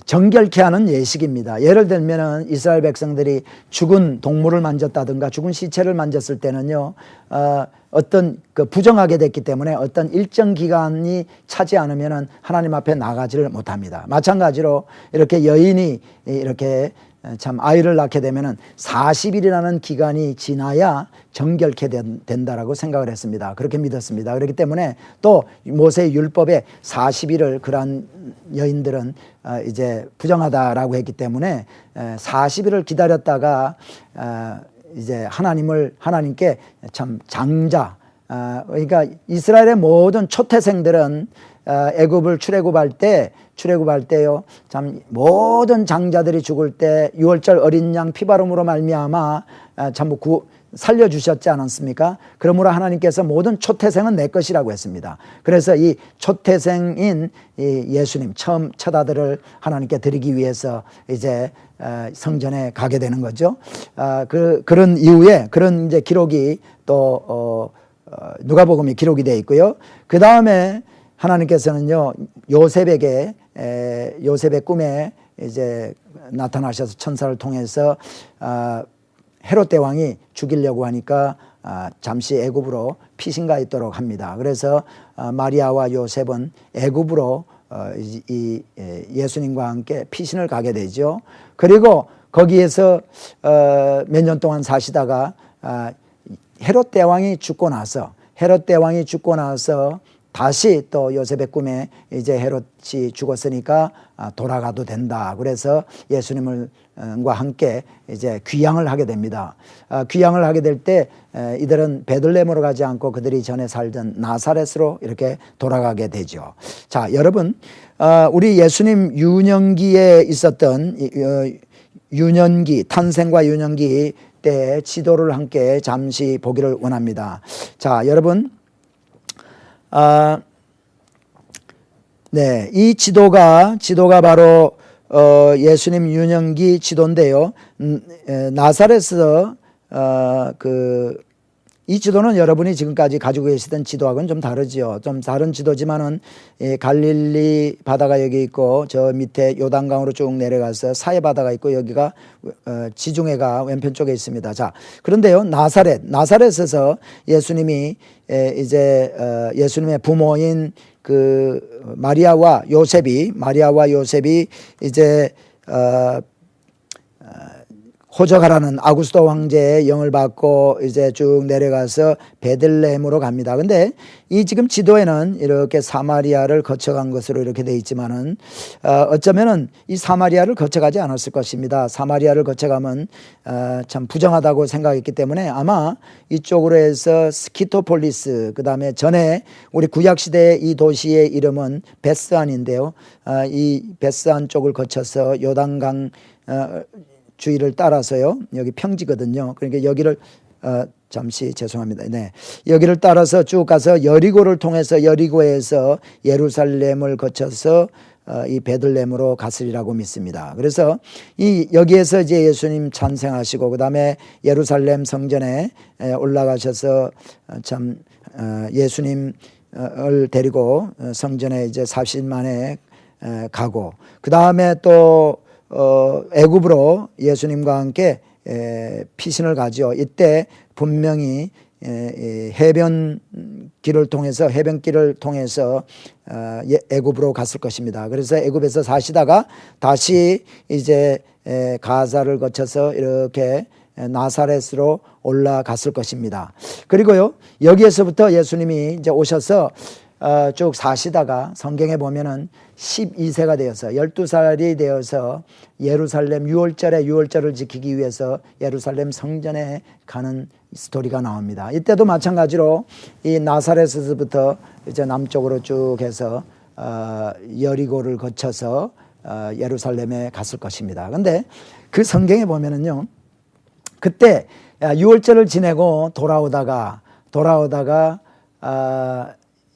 정결케 하는 예식입니다. 예를 들면은 이스라엘 백성들이 죽은 동물을 만졌다든가 죽은 시체를 만졌을 때는요, 어떤 부정하게 됐기 때문에 어떤 일정 기간이 차지 않으면은 하나님 앞에 나가지를 못합니다. 마찬가지로 이렇게 여인이 이렇게 참 아이를 낳게 되면은 40일이라는 기간이 지나야 정결케 된다라고 생각을 했습니다. 그렇게 믿었습니다. 그렇기 때문에 또 모세의 율법에 40일을 그러한 여인들은 이제 부정하다라고 했기 때문에 40일을 기다렸다가 이제 하나님께 참 장자, 그러니까 이스라엘의 모든 초태생들은 애굽을 출애굽할 때요, 참 모든 장자들이 죽을 때 유월절 어린 양 피바름으로 말미암아 참 살려주셨지 않았습니까? 그러므로 하나님께서 모든 초태생은 내 것이라고 했습니다. 그래서 이 초태생인 이 예수님 첫 아들을 하나님께 드리기 위해서 이제 성전에 가게 되는 거죠. 그런 이후에 그런 이제 기록이 또 누가복음이 기록이 되어 있고요. 그 다음에 하나님께서는요, 요셉의 꿈에 이제 나타나셔서 천사를 통해서 헤롯 대왕이 죽이려고 하니까 잠시 애굽으로 피신가 있도록 합니다. 그래서 마리아와 요셉은 애굽으로 이 예수님과 함께 피신을 가게 되죠. 그리고 거기에서 몇 년 동안 사시다가 헤롯 대왕이 죽고 나서 다시 또 요셉의 꿈에 이제 헤롯이 죽었으니까 돌아가도 된다. 그래서 예수님과 함께 이제 귀향을 하게 됩니다. 귀향을 하게 될 때 이들은 베들레헴으로 가지 않고 그들이 전에 살던 나사렛으로 이렇게 돌아가게 되죠. 자, 여러분, 우리 예수님 유년기에 있었던 탄생과 유년기 때 지도를 함께 잠시 보기를 원합니다. 자, 여러분, 네, 이 지도가 바로 예수님 유년기 지도인데요. 나사렛에서 이 지도는 여러분이 지금까지 가지고 계시던 지도하고는 좀 다르지요. 좀 다른 지도지만은 갈릴리 바다가 여기 있고 저 밑에 요단강으로 쭉 내려가서 사해 바다가 있고 여기가 지중해가 왼편 쪽에 있습니다. 자, 그런데요, 나사렛에서 예수님이 이제 예수님의 부모인 그 마리아와 요셉이 이제 호적하라는 아구스도 황제의 영을 받고 이제 쭉 내려가서 베들레헴으로 갑니다. 근데 이 지금 지도에는 이렇게 사마리아를 거쳐간 것으로 이렇게 돼 있지만은 어쩌면은 이 사마리아를 거쳐가지 않았을 것입니다. 사마리아를 거쳐가면 참 부정하다고 생각했기 때문에 아마 이쪽으로 해서 스키토폴리스, 그 다음에 전에 우리 구약시대의 이 도시의 이름은 베스안인데요. 이 베스안 쪽을 거쳐서 요단강 주위를 따라서요. 여기 평지거든요. 그러니까 여기를 잠시 죄송합니다. 네, 여기를 따라서 쭉 가서 여리고를 통해서 여리고에서 예루살렘을 거쳐서 이 베들레헴으로 갔으리라고 믿습니다. 그래서 여기에서 이제 예수님 찬생하시고 그 다음에 예루살렘 성전에 올라가셔서 참 예수님을 데리고 성전에 이제 40일 만에 가고 그 다음에 또 애굽으로 예수님과 함께 피신을 가죠. 이때 분명히 해변길을 통해서 애굽으로 갔을 것입니다. 그래서 애굽에서 사시다가 다시 이제 가사를 거쳐서 이렇게 나사렛으로 올라갔을 것입니다. 그리고요, 여기에서부터 예수님이 이제 오셔서 쭉 사시다가 성경에 보면은 12세가 되어서 12살이 되어서 예루살렘 유월절을 지키기 위해서 예루살렘 성전에 가는 스토리가 나옵니다. 이때도 마찬가지로 이 나사렛에서부터 이제 남쪽으로 쭉 해서 여리고를 거쳐서 예루살렘에 갔을 것입니다. 근데 그 성경에 보면은요, 그때 유월절을 지내고 돌아오다가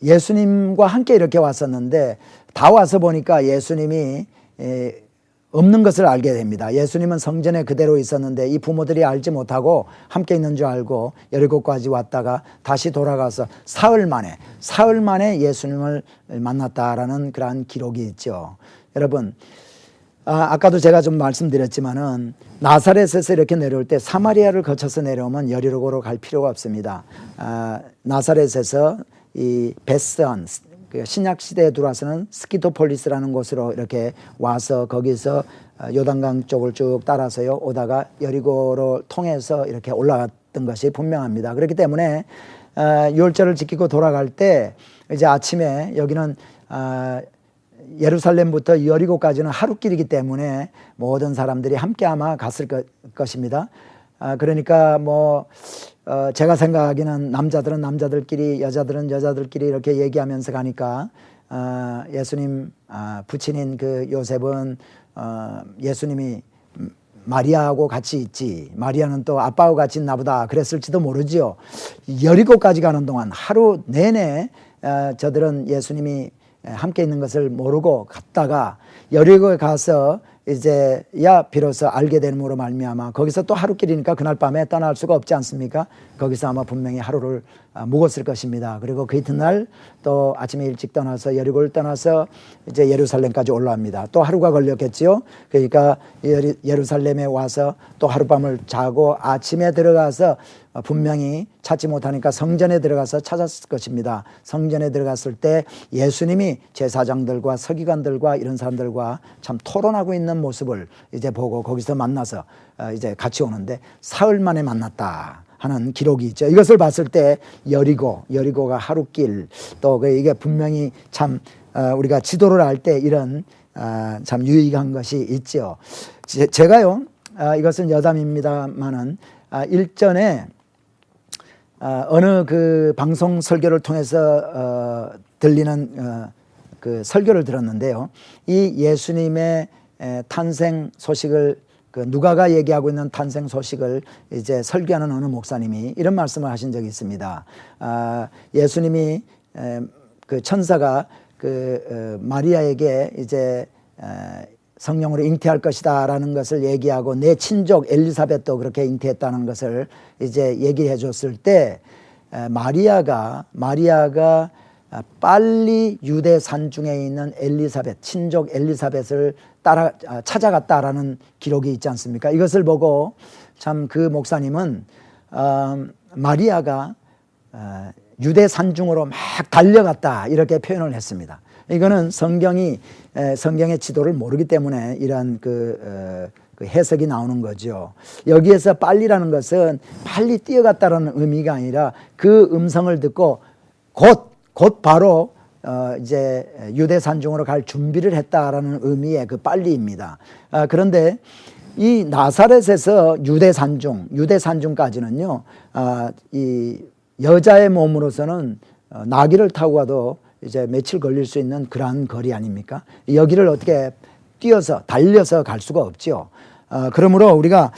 예수님과 함께 이렇게 왔었는데 다 와서 보니까 예수님이 없는 것을 알게 됩니다. 예수님은 성전에 그대로 있었는데 이 부모들이 알지 못하고 함께 있는 줄 알고 여리고까지 왔다가 다시 돌아가서 사흘 만에 예수님을 만났다라는 그러한 기록이 있죠. 여러분, 아까도 제가 좀 말씀드렸지만은 나사렛에서 이렇게 내려올 때 사마리아를 거쳐서 내려오면 여리고로 갈 필요가 없습니다. 나사렛에서 이 베스안, 신약 시대에 들어와서는 스키토폴리스라는 곳으로 이렇게 와서 거기서 요단강 쪽을 쭉 따라서요 오다가 여리고로 통해서 이렇게 올라갔던 것이 분명합니다. 그렇기 때문에 유월절을 지키고 돌아갈 때 이제 아침에 여기는 예루살렘부터 여리고까지는 하루길이기 때문에 모든 사람들이 함께 아마 갔을 것입니다. 그러니까 제가 생각하기는 남자들은 남자들끼리 여자들은 여자들끼리 이렇게 얘기하면서 가니까 예수님 부친인 그 요셉은 예수님이 마리아하고 같이 있지, 마리아는 또 아빠하고 같이 있나 보다 그랬을지도 모르지요. 여리고까지 가는 동안 하루 내내 저들은 예수님이 함께 있는 것을 모르고 갔다가 여리고에 가서 이제야 비로소 알게 됨으로 말미암아 거기서 또 하루길이니까 그날 밤에 떠날 수가 없지 않습니까? 거기서 아마 분명히 하루를 묵었을 것입니다. 그리고 그 이튿날 또 아침에 일찍 떠나서 여리고를 떠나서 이제 예루살렘까지 올라옵니다. 또 하루가 걸렸겠지요. 그러니까 예루살렘에 와서 또 하룻밤을 자고 아침에 들어가서 분명히 찾지 못하니까 성전에 들어가서 찾았을 것입니다. 성전에 들어갔을 때 예수님이 제사장들과 서기관들과 이런 사람들과 참 토론하고 있는 모습을 이제 보고 거기서 만나서 이제 같이 오는데 사흘 만에 만났다 하는 기록이 있죠. 이것을 봤을 때 여리고가 하루길, 또 이게 분명히 참 우리가 지도를 할 때 이런 참 유익한 것이 있죠. 제가요, 이것은 여담입니다만은 일전에 어느 그 방송 설교를 통해서 들리는 그 설교를 들었는데요. 이 예수님의 탄생 소식을 누가가 얘기하고 있는 탄생 소식을 이제 설교하는 어느 목사님이 이런 말씀을 하신 적이 있습니다. 예수님이 그 천사가 그 마리아에게 이제 성령으로 잉태할 것이다라는 것을 얘기하고 내 친족 엘리사벳도 그렇게 잉태했다는 것을 이제 얘기해 줬을 때 마리아가 빨리 유대 산중에 있는 친족 엘리사벳을 찾아갔다라는 기록이 있지 않습니까? 이것을 보고 참 그 목사님은 마리아가 유대 산중으로 막 달려갔다 이렇게 표현을 했습니다. 이거는 성경의 지도를 모르기 때문에 이러한 그 해석이 나오는 거죠. 여기에서 빨리라는 것은 빨리 뛰어갔다라는 의미가 아니라 그 음성을 듣고 곧 바로 이제 유대 산중으로 갈 준비를 했다라는 의미의 그 빨리입니다. 그런데 이 나사렛에서 유대 산중까지는요, 이 여자의 몸으로서는 나귀를 타고 가도 이제 며칠 걸릴 수 있는 그러한 거리 아닙니까? 여기를 어떻게 달려서 갈 수가 없죠. 그러므로 우리가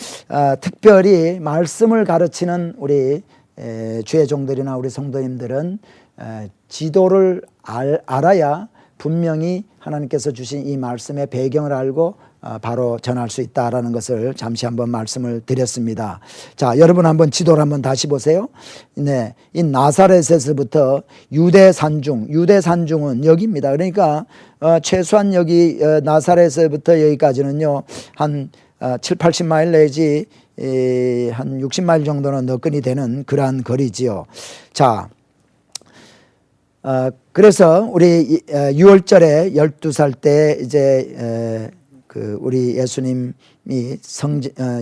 특별히 말씀을 가르치는 우리 주의 종들이나 우리 성도님들은 지도를 알아야 분명히 하나님께서 주신 이 말씀의 배경을 알고 바로 전할 수 있다라는 것을 잠시 한번 말씀을 드렸습니다. 자, 여러분 한번 지도를 한번 다시 보세요. 네, 이 나사렛에서부터 유대 산중은 여기입니다. 그러니까 최소한 여기 나사렛에서부터 여기까지는요 한 7, 80마일 내지 한 60마일 정도는 너끈히 되는 그러한 거리지요. 자, 그래서 우리 6월절에 12살 때 이제 우리 예수님이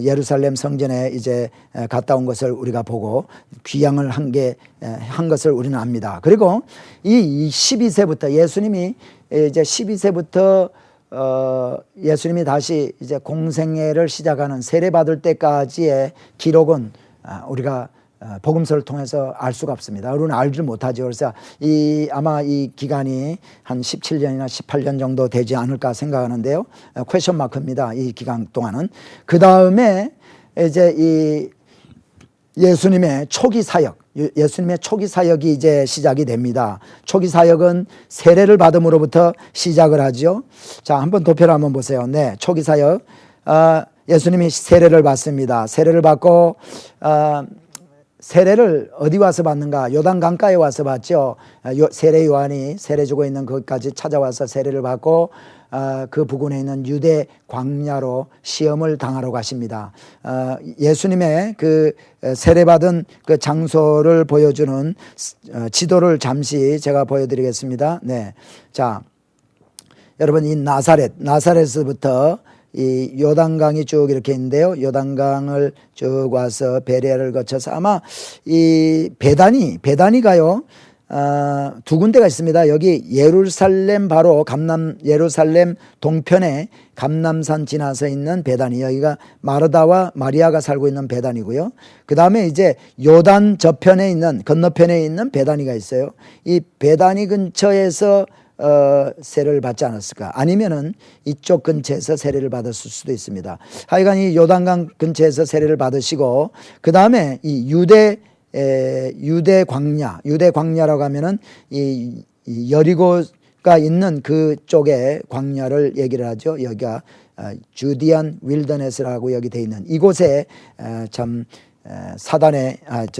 예루살렘 성전에 이제 갔다 온 것을 우리가 보고 귀향을 한 것을 우리는 압니다. 그리고 이 12세부터 예수님이 이제 12세부터 예수님이 다시 이제 공생애를 시작하는 세례 받을 때까지의 기록은 우리가 복음서를 통해서 알 수가 없습니다. 우리는 알지 못하죠. 그래서 아마 이 기간이 한 17년이나 18년 정도 되지 않을까 생각하는데요. 퀘션 마크입니다. 이 기간 동안은. 그 다음에 이제 이 예수님의 초기 사역이 이제 시작이 됩니다. 초기 사역은 세례를 받음으로부터 시작을 하죠. 자, 한번 도표를 한번 보세요. 네, 초기 사역. 예수님이 세례를 받습니다. 세례를 받고 세례를 어디 와서 받는가? 요단 강가에 와서 받죠. 세례 요한이 세례 주고 있는 거기까지 찾아와서 세례를 받고 그 부근에 있는 유대 광야로 시험을 당하러 가십니다. 예수님의 그 세례받은 그 장소를 보여주는 지도를 잠시 제가 보여드리겠습니다. 네, 자, 여러분 이 나사렛에서부터 이 요단강이 쭉 이렇게 있는데요. 요단강을 쭉 와서 베레아를 거쳐서 아마 이 베다니가요. 두 군데가 있습니다. 여기 예루살렘 바로 예루살렘 동편에 감람산 지나서 있는 베다니, 여기가 마르다와 마리아가 살고 있는 베다니고요. 그 다음에 이제 요단 저편에 있는 건너편에 있는 베다니가 있어요. 이 베다니 근처에서 세례를 받지 않았을까? 아니면은 이쪽 근처에서 세례를 받았을 수도 있습니다. 하여간 이 요단강 근처에서 세례를 받으시고 그 다음에 이 유대 광야라고 하면은 이 여리고가 있는 그쪽에 광야를 얘기를 하죠. 여기가 주디안 윌더네스라고 여기 돼 있는 이곳에 참 사단의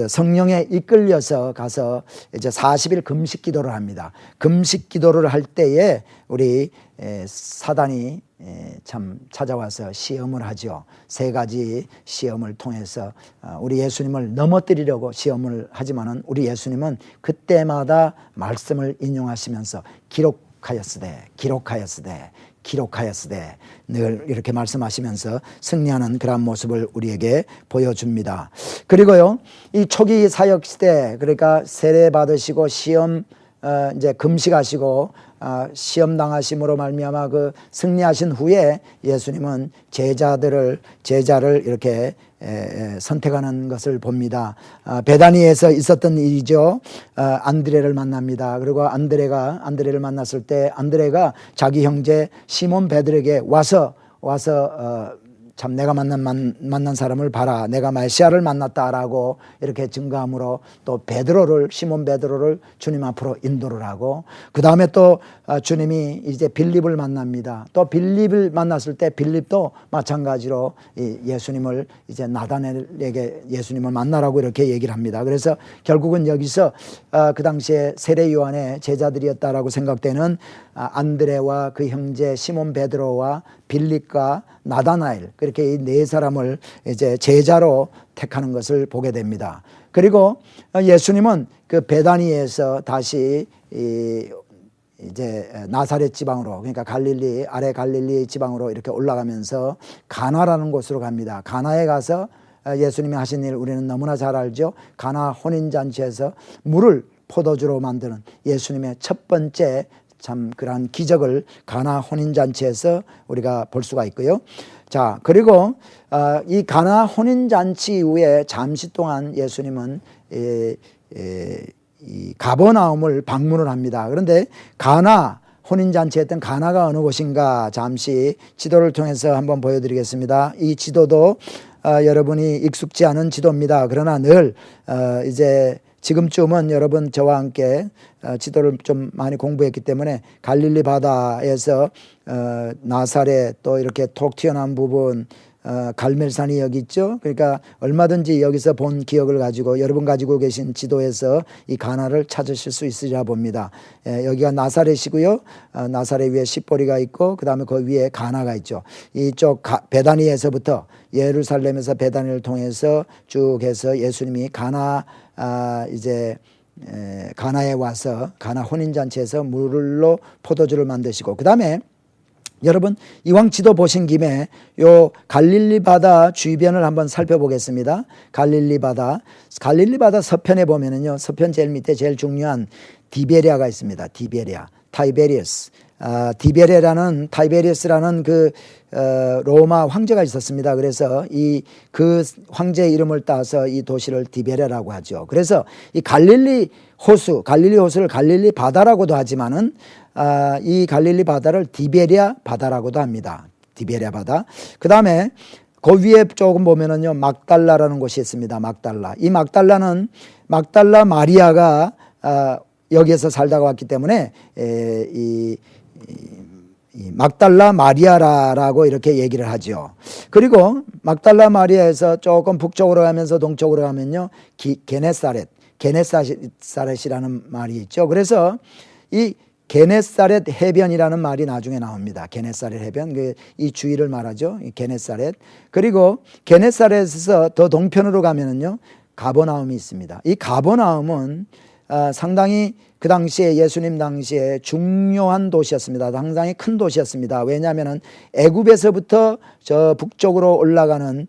성령에 이끌려서 가서 이제 40일 금식 기도를 합니다. 금식 기도를 할 때에 우리 사단이 참 찾아와서 시험을 하죠. 세 가지 시험을 통해서 우리 예수님을 넘어뜨리려고 시험을 하지만은 우리 예수님은 그때마다 말씀을 인용하시면서 기록하였으되 늘 이렇게 말씀하시면서 승리하는 그런 모습을 우리에게 보여줍니다. 그리고요, 이 초기 사역 시대, 그러니까 세례 받으시고 시험 이제 금식하시고 시험 당하심으로 말미암아 그 승리하신 후에 예수님은 제자를 이렇게 선택하는 것을 봅니다. 베다니에서 있었던 일이죠. 안드레를 만납니다. 그리고 안드레를 만났을 때 안드레가 자기 형제 시몬 베드로에게 와서 참 내가 만난 사람을 봐라, 내가 메시아를 만났다라고 이렇게 증거함으로 또 시몬 베드로를 주님 앞으로 인도를 하고 그 다음에 또 주님이 이제 빌립을 만납니다. 또 빌립을 만났을 때 빌립도 마찬가지로 예수님을 이제 나다넬에게 예수님을 만나라고 이렇게 얘기를 합니다. 그래서 결국은 여기서 그 당시에 세례 요한의 제자들이었다라고 생각되는 안드레와 그 형제 시몬 베드로와 빌립과 나다나엘, 그렇게 이 네 사람을 이제 제자로 택하는 것을 보게 됩니다. 그리고 예수님은 그 베다니에서 다시 이제 나사렛 지방으로, 그러니까 갈릴리 지방으로 이렇게 올라가면서 가나라는 곳으로 갑니다. 가나에 가서 예수님이 하신 일 우리는 너무나 잘 알죠. 가나 혼인잔치에서 물을 포도주로 만드는 예수님의 첫 번째 참 그러한 기적을 가나 혼인잔치에서 우리가 볼 수가 있고요. 자, 그리고 이 가나 혼인잔치 이후에 잠시 동안 예수님은 이 가버나움을 방문을 합니다. 그런데 가나 혼인잔치 했던 가나가 어느 곳인가 잠시 지도를 통해서 한번 보여드리겠습니다. 이 지도도 여러분이 익숙지 않은 지도입니다. 그러나 늘 이제 지금쯤은 여러분 저와 함께 지도를 좀 많이 공부했기 때문에 갈릴리 바다에서 나사렛 또 이렇게 톡 튀어나온 부분 갈멜산이 여기 있죠. 그러니까 얼마든지 여기서 본 기억을 가지고 여러분 가지고 계신 지도에서 이 가나를 찾으실 수 있으리라 봅니다. 여기가 나사렛이고요. 나사렛 위에 십보리가 있고 그 다음에 그 위에 가나가 있죠. 이쪽 베다니에서부터 예루살렘에서 베다니를 통해서 쭉 해서 예수님이 가나에 와서 가나 혼인잔치에서 물로 포도주를 만드시고 그 다음에 여러분 이왕 지도 보신 김에 요 갈릴리 바다 주변을 한번 살펴보겠습니다. 갈릴리 바다 서편에 보면은요, 서편 제일 밑에 제일 중요한 디베리아가 있습니다. 디베리아, 타이베리어스라는 그 로마 황제가 있었습니다. 그래서 그 황제의 이름을 따서 이 도시를 디베리아라고 하죠. 그래서 이 갈릴리 호수를 갈릴리 바다라고도 하지만은 이 갈릴리 바다를 디베리아 바다라고도 합니다. 디베리아 바다. 그 다음에 그 위에 조금 보면은요, 막달라라는 곳이 있습니다. 이 막달라 마리아가 여기에서 살다가 왔기 때문에 이 막달라 마리아라고 이렇게 얘기를 하죠. 그리고 막달라 마리아에서 조금 북쪽으로 가면서 동쪽으로 가면요, 게네사렛이라는 말이 있죠. 그래서 이 게네사렛 해변이라는 말이 나중에 나옵니다. 게네사렛 해변, 이 주위를 말하죠. 게네사렛. 그리고 게네사렛에서 더 동편으로 가면은요, 가버나움이 있습니다. 이 가버나움은 상당히 그 당시에 예수님 당시에 중요한 도시였습니다. 상당히 큰 도시였습니다. 왜냐하면은 애굽에서부터 저 북쪽으로 올라가는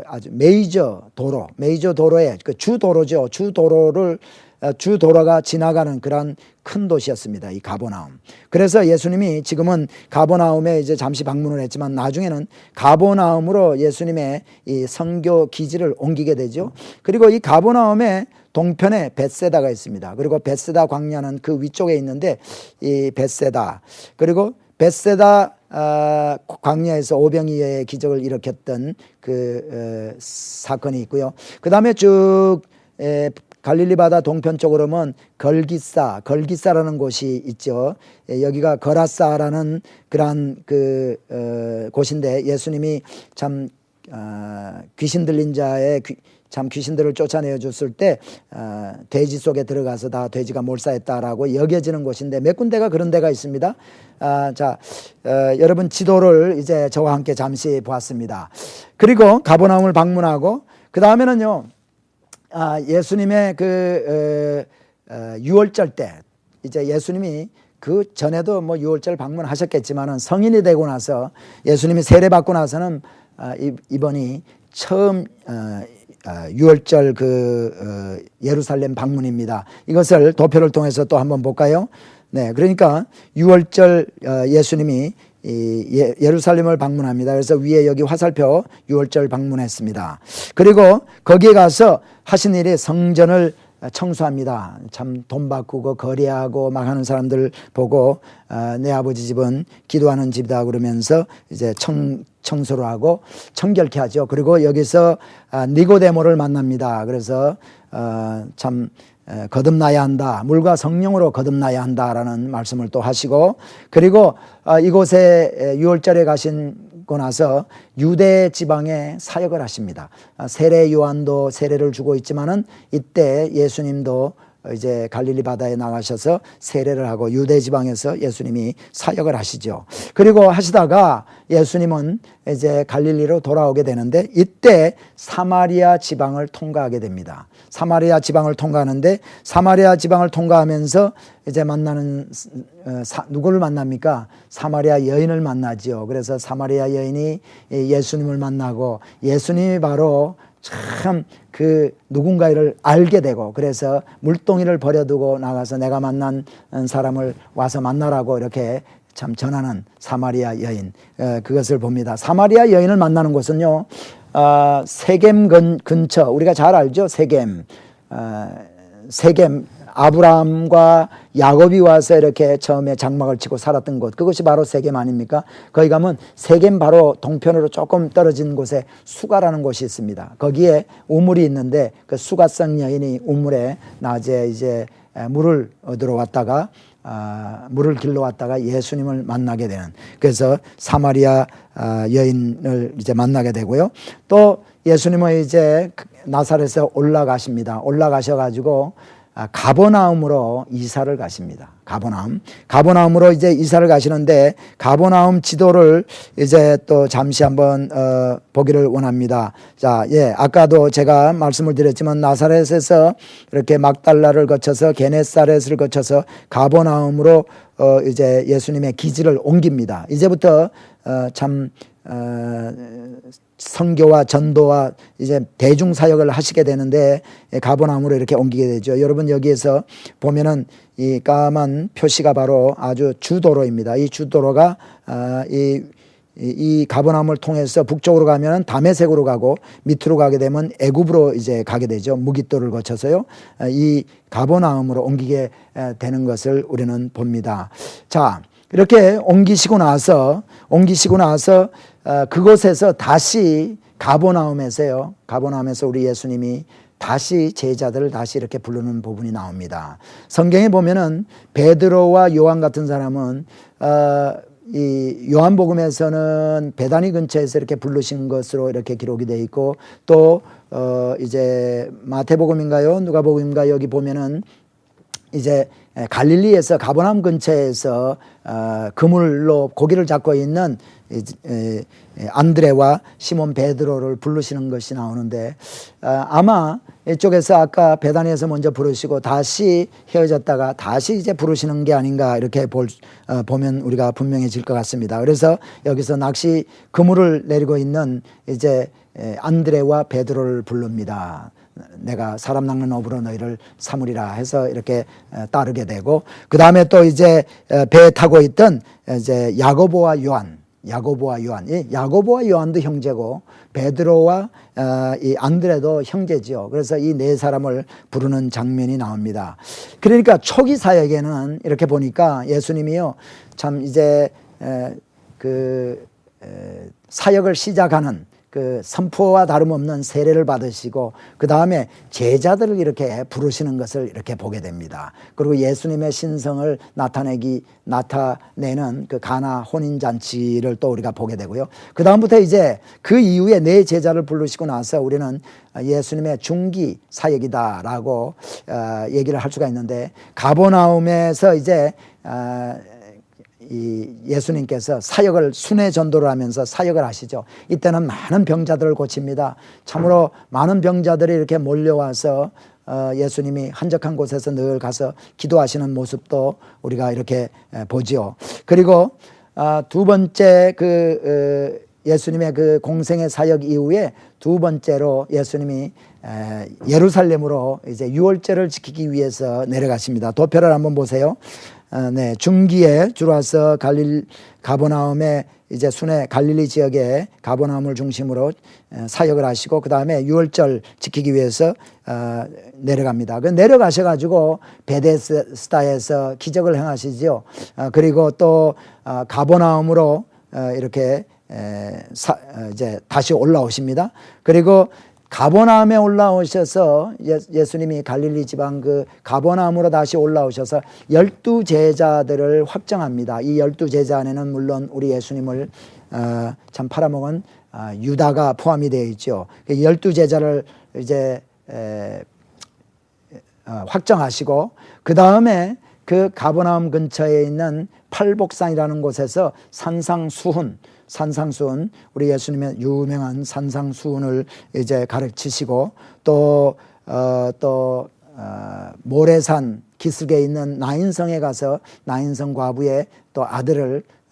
아주 메이저 도로의 그 주도로죠. 주도로가 지나가는 그런 큰 도시였습니다. 이 가버나움. 그래서 예수님이 지금은 가버나움에 이제 잠시 방문을 했지만 나중에는 가버나움으로 예수님의 이 선교 기지를 옮기게 되죠. 그리고 이 가버나움에 동편에 벳세다가 있습니다. 그리고 벳세다 광야는 그 위쪽에 있는데 이 벳세다, 그리고 벳세다 광야에서 오병이어의 기적을 일으켰던 그 사건이 있고요. 그 다음에 쭉 갈릴리 바다 동편 쪽으로 오면 걸기사라는 곳이 있죠. 여기가 거라사라는 그러한 곳인데 예수님이 참 귀신 들린 자의 귀신들을 쫓아내어 줬을 때 돼지 속에 들어가서 다 돼지가 몰사했다라고 여겨지는 곳인데 몇 군데가 그런 데가 있습니다. 여러분 지도를 이제 저와 함께 잠시 보았습니다. 그리고 가버나움을 방문하고 그 다음에는요, 예수님의 유월절 때 이제 예수님이 그 전에도 뭐 유월절 방문하셨겠지만은 성인이 되고 나서 예수님이 세례받고 나서는 이번이 처음 유월절 예루살렘 방문입니다. 이것을 도표를 통해서 또 한번 볼까요? 네, 그러니까 유월절 예수님이 예루살렘을 방문합니다. 그래서 위에 여기 화살표 유월절 방문했습니다. 그리고 거기에 가서 하신 일이 성전을 청소합니다. 참 돈 바꾸고 거래하고 막 하는 사람들 보고 내 아버지 집은 기도하는 집이다 그러면서 이제 청소를 하고 청결케 하죠. 그리고 여기서 니고데모를 만납니다. 그래서 참 거듭나야 한다, 물과 성령으로 거듭나야 한다라는 말씀을 또 하시고, 그리고 이곳에 유월절에 가시고 나서 유대 지방에 사역을 하십니다. 세례 요한도 세례를 주고 있지만은 이때 예수님도 이제 갈릴리 바다에 나가셔서 세례를 하고 유대 지방에서 예수님이 사역을 하시죠. 그리고 하시다가 예수님은 이제 갈릴리로 돌아오게 되는데 이때 사마리아 지방을 통과하게 됩니다. 사마리아 지방을 통과하는데 사마리아 지방을 통과하면서 이제 만나는 누구를 만납니까? 사마리아 여인을 만나지요. 그래서 사마리아 여인이 예수님을 만나고 예수님이 바로 참 누군가를 알게 되고, 그래서 물동이를 버려두고 나가서 내가 만난 사람을 와서 만나라고 이렇게 참 전하는 사마리아 여인, 그것을 봅니다. 사마리아 여인을 만나는 곳은요, 세겜 근처, 우리가 잘 알죠? 세겜 아브라함과 야곱이 와서 이렇게 처음에 장막을 치고 살았던 곳, 그것이 바로 세겜 아닙니까? 거기 가면 세겜 바로 동편으로 조금 떨어진 곳에 수가라는 곳이 있습니다. 거기에 우물이 있는데 그 수가성 여인이 우물에 낮에 이제 물을 얻으러 왔다가 물을 길러 왔다가 예수님을 만나게 되는, 그래서 사마리아 여인을 이제 만나게 되고요. 또 예수님은 이제 나사렛에 올라가십니다. 올라가셔가지고 가버나움으로 이사를 가십니다. 가버나움으로 이제 이사를 가시는데, 가버나움 지도를 이제 또 잠시 한번 보기를 원합니다. 자, 아까도 제가 말씀을 드렸지만 나사렛에서 이렇게 막달라를 거쳐서 게네사렛을 거쳐서 가버나움으로 이제 예수님의 기지를 옮깁니다. 이제부터 참 선교와 전도와 이제 대중 사역을 하시게 되는데, 가버나움으로 이렇게 옮기게 되죠. 여러분, 여기에서 보면은 이 까만 표시가 바로 아주 주도로입니다. 이 주도로가 이 가버나움을 통해서 북쪽으로 가면은 다메섹으로 가고, 밑으로 가게 되면 애굽으로 이제 가게 되죠. 무깃도를 거쳐서요. 이 가버나움으로 옮기게 되는 것을 우리는 봅니다. 자, 이렇게 옮기시고 나서 그곳에서 다시 가버나움에서 우리 예수님이 다시 제자들을 다시 이렇게 부르는 부분이 나옵니다. 성경에 보면은 베드로와 요한 같은 사람은 이 요한복음에서는 베다니 근처에서 이렇게 부르신 것으로 이렇게 기록이 되어 있고, 또 이제 마태복음인가요? 누가복음인가? 여기 보면은 이제 갈릴리에서 가버나움 근처에서 그물로 고기를 잡고 있는 안드레와 시몬 베드로를 부르시는 것이 나오는데, 아마 이쪽에서 아까 베다니에서 먼저 부르시고 다시 헤어졌다가 다시 이제 부르시는 게 아닌가, 이렇게 보면 우리가 분명해질 것 같습니다. 그래서 여기서 낚시 그물을 내리고 있는 이제 안드레와 베드로를 부릅니다. 내가 사람 낚는 업으로 너희를 삼으리라 해서 이렇게 따르게 되고, 그 다음에 또 이제 배에 타고 있던 이제 야고보와 요한, 야고보와 요한도 형제고 베드로와 이 안드레도 형제지요. 그래서 이 네 사람을 부르는 장면이 나옵니다. 그러니까 초기 사역에는 이렇게 보니까 예수님이요, 참 이제 사역을 시작하는 그 선포와 다름없는 세례를 받으시고, 그 다음에 제자들을 이렇게 부르시는 것을 이렇게 보게 됩니다. 그리고 예수님의 신성을 나타내는 그 가나 혼인잔치를 또 우리가 보게 되고요. 그 다음부터 이제 그 이후에 네 제자를 부르시고 나서 우리는 예수님의 중기 사역이다라고 얘기를 할 수가 있는데, 가버나움에서 이제 이 예수님께서 사역을 순회 전도를 하면서 사역을 하시죠. 이때는 많은 병자들을 고칩니다. 참으로 많은 병자들이 이렇게 몰려와서 예수님이 한적한 곳에서 늘 가서 기도하시는 모습도 우리가 이렇게 보지요. 그리고 두 번째 예수님의 그 공생의 사역 이후에 두 번째로 예수님이 예루살렘으로 이제 유월절을 지키기 위해서 내려가십니다. 도표를 한번 보세요. 네, 중기에 주로 와서 가버나움에 이제 순회 갈릴리 지역에 가버나움을 중심으로 사역을 하시고, 그 다음에 유월절 지키기 위해서 내려갑니다. 그 내려가셔가지고 베데스다에서 기적을 행하시죠. 그리고 또 가버나움으로 이렇게 이제 다시 올라오십니다. 그리고 가버나움에 올라오셔서 예수님이 갈릴리 지방 그 가버나움으로 다시 올라오셔서 12제자들을 확정합니다. 이 12제자 안에는 물론 우리 예수님을 참 팔아먹은 유다가 포함이 되어 있죠. 12제자를 이제 확정하시고, 그 다음에 그 가버나움 근처에 있는 팔복산이라는 곳에서 산상수훈, 우리 예수님의 유명한 산상수훈을 이제 가르치시고, 또 모래산 기슭에 있는 나인성에 가서 나인성 과부의 또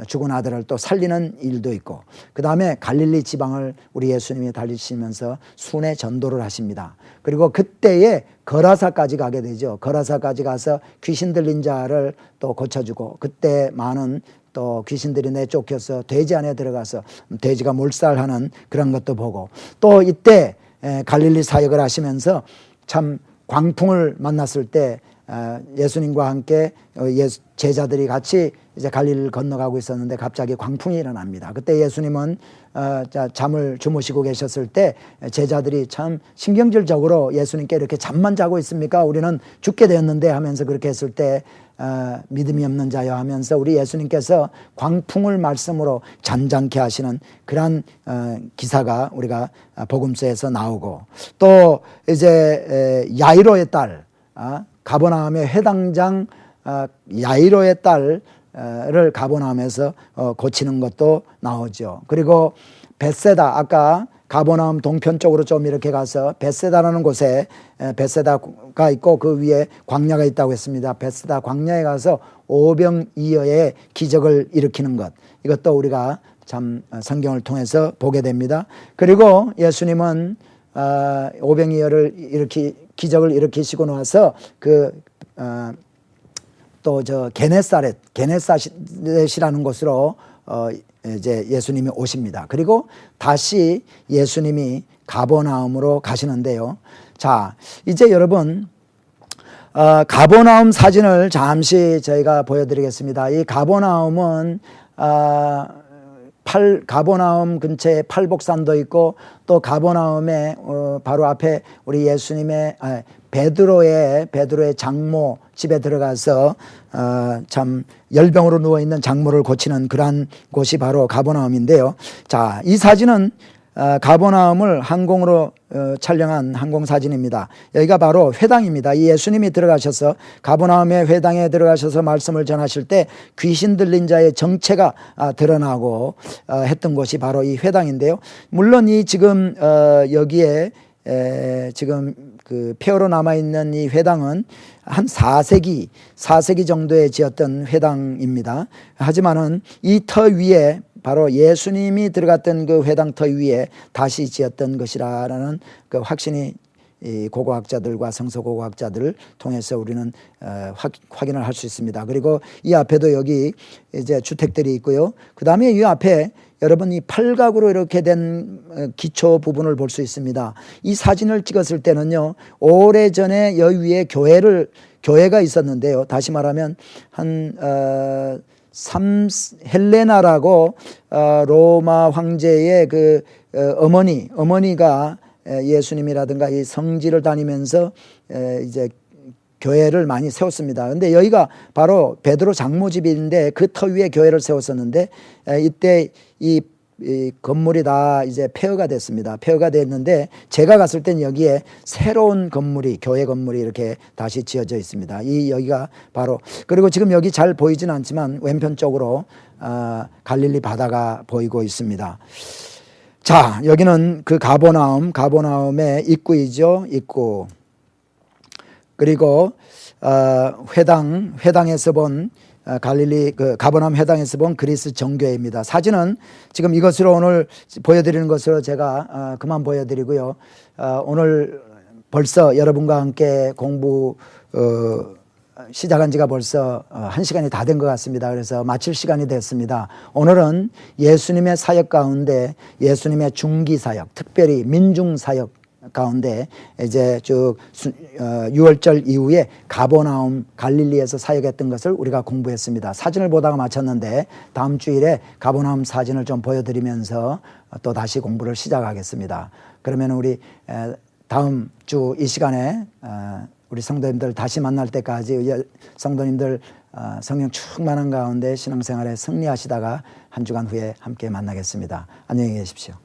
죽은 아들을 또 살리는 일도 있고, 그 다음에 갈릴리 지방을 우리 예수님이 달리시면서 순회 전도를 하십니다. 그리고 그때에 거라사까지 가게 되죠. 거라사까지 가서 귀신 들린 자를 또 고쳐주고, 그때 많은 또 귀신들이 내쫓겨서 돼지 안에 들어가서 돼지가 몰살하는 그런 것도 보고, 또 이때 갈릴리 사역을 하시면서 참 광풍을 만났을 때 예수님과 함께 제자들이 같이 이제 갈릴리를 건너가고 있었는데 갑자기 광풍이 일어납니다. 그때 예수님은 잠을 주무시고 계셨을 때 제자들이 참 신경질적으로 예수님께 이렇게 잠만 자고 있습니까? 우리는 죽게 되었는데 하면서 그렇게 했을 때 믿음이 없는 자여 하면서 우리 예수님께서 광풍을 말씀으로 잠잠케 하시는 그러한 기사가 우리가 복음서에서 나오고, 또 이제 야이로의 딸, 가버나움의 회당장 야이로의 딸을 가버나움에서 고치는 것도 나오죠. 그리고 벳세다, 아까 가버나움 동편 쪽으로 좀 이렇게 가서 벳세다라는 곳에 벳세다가 있고 그 위에 광야가 있다고 했습니다. 벳세다 광야에 가서 오병이어의 기적을 일으키는 것, 이것도 우리가 참 성경을 통해서 보게 됩니다. 그리고 예수님은 오병이어를 기적을 일으키시고 나서 또 게네사렛이라는 곳으로 이제 예수님이 오십니다. 그리고 다시 예수님이 가버나움으로 가시는데요. 자, 이제 여러분 가버나움 사진을 잠시 저희가 보여드리겠습니다. 이 가버나움은 가버나움 근처에 팔복산도 있고, 또 가버나움에 바로 앞에 우리 예수님의 베드로의 장모 집에 들어가서 참 열병으로 누워있는 장모를 고치는 그러한 곳이 바로 가버나움인데요. 자, 이 사진은 가버나움을 항공으로 촬영한 항공사진입니다. 여기가 바로 회당입니다. 이 예수님이 들어가셔서 가버나움의 회당에 들어가셔서 말씀을 전하실 때 귀신 들린 자의 정체가 드러나고 했던 곳이 바로 이 회당인데요. 물론 이 지금 여기에 지금 그 폐허로 남아있는 이 회당은 한 4세기 정도에 지었던 회당입니다. 하지만은 이 터 위에 바로 예수님이 들어갔던 그 회당 터 위에 다시 지었던 것이라는 그 확신이 이 고고학자들과 성서고고학자들을 통해서 우리는 확인을 할 수 있습니다. 그리고 이 앞에도 여기 이제 주택들이 있고요. 그 다음에 이 앞에 여러분 이 팔각으로 이렇게 된 기초 부분을 볼 수 있습니다. 이 사진을 찍었을 때는요, 오래전에 여기 위에 교회가 있었는데요. 다시 말하면 헬레나라고 로마 황제의 그 어머니가 예수님이라든가 이 성지를 다니면서 이제 교회를 많이 세웠습니다. 그런데 여기가 바로 베드로 장모집인데 그 터 위에 교회를 세웠었는데 이때 이 건물이 다 이제 폐허가 됐습니다. 폐허가 됐는데 제가 갔을 땐 여기에 새로운 건물이, 교회 건물이 이렇게 다시 지어져 있습니다. 여기가 바로, 그리고 지금 여기 잘 보이진 않지만 왼편 쪽으로 갈릴리 바다가 보이고 있습니다. 자, 여기는 그 가버나움의 입구이죠. 입구. 그리고 회당에서 본 갈릴리 가버나움 회당에서 본 그리스 정교회입니다. 사진은 지금 이것으로 오늘 보여드리는 것으로 제가 그만 보여드리고요. 오늘 벌써 여러분과 함께 공부 시작한 지가 벌써 1시간이 다 된 것 같습니다. 그래서 마칠 시간이 됐습니다. 오늘은 예수님의 사역 가운데 예수님의 중기사역, 특별히 민중사역 가운데 이제 쭉 6월절 이후에 가버나움 갈릴리에서 사역했던 것을 우리가 공부했습니다. 사진을 보다가 마쳤는데 다음 주일에 가버나움 사진을 좀 보여드리면서 또 다시 공부를 시작하겠습니다. 그러면 우리 다음 주 이 시간에 우리 성도님들 다시 만날 때까지 성도님들 성령 충만한 가운데 신앙생활에 승리하시다가 한 주간 후에 함께 만나겠습니다. 안녕히 계십시오.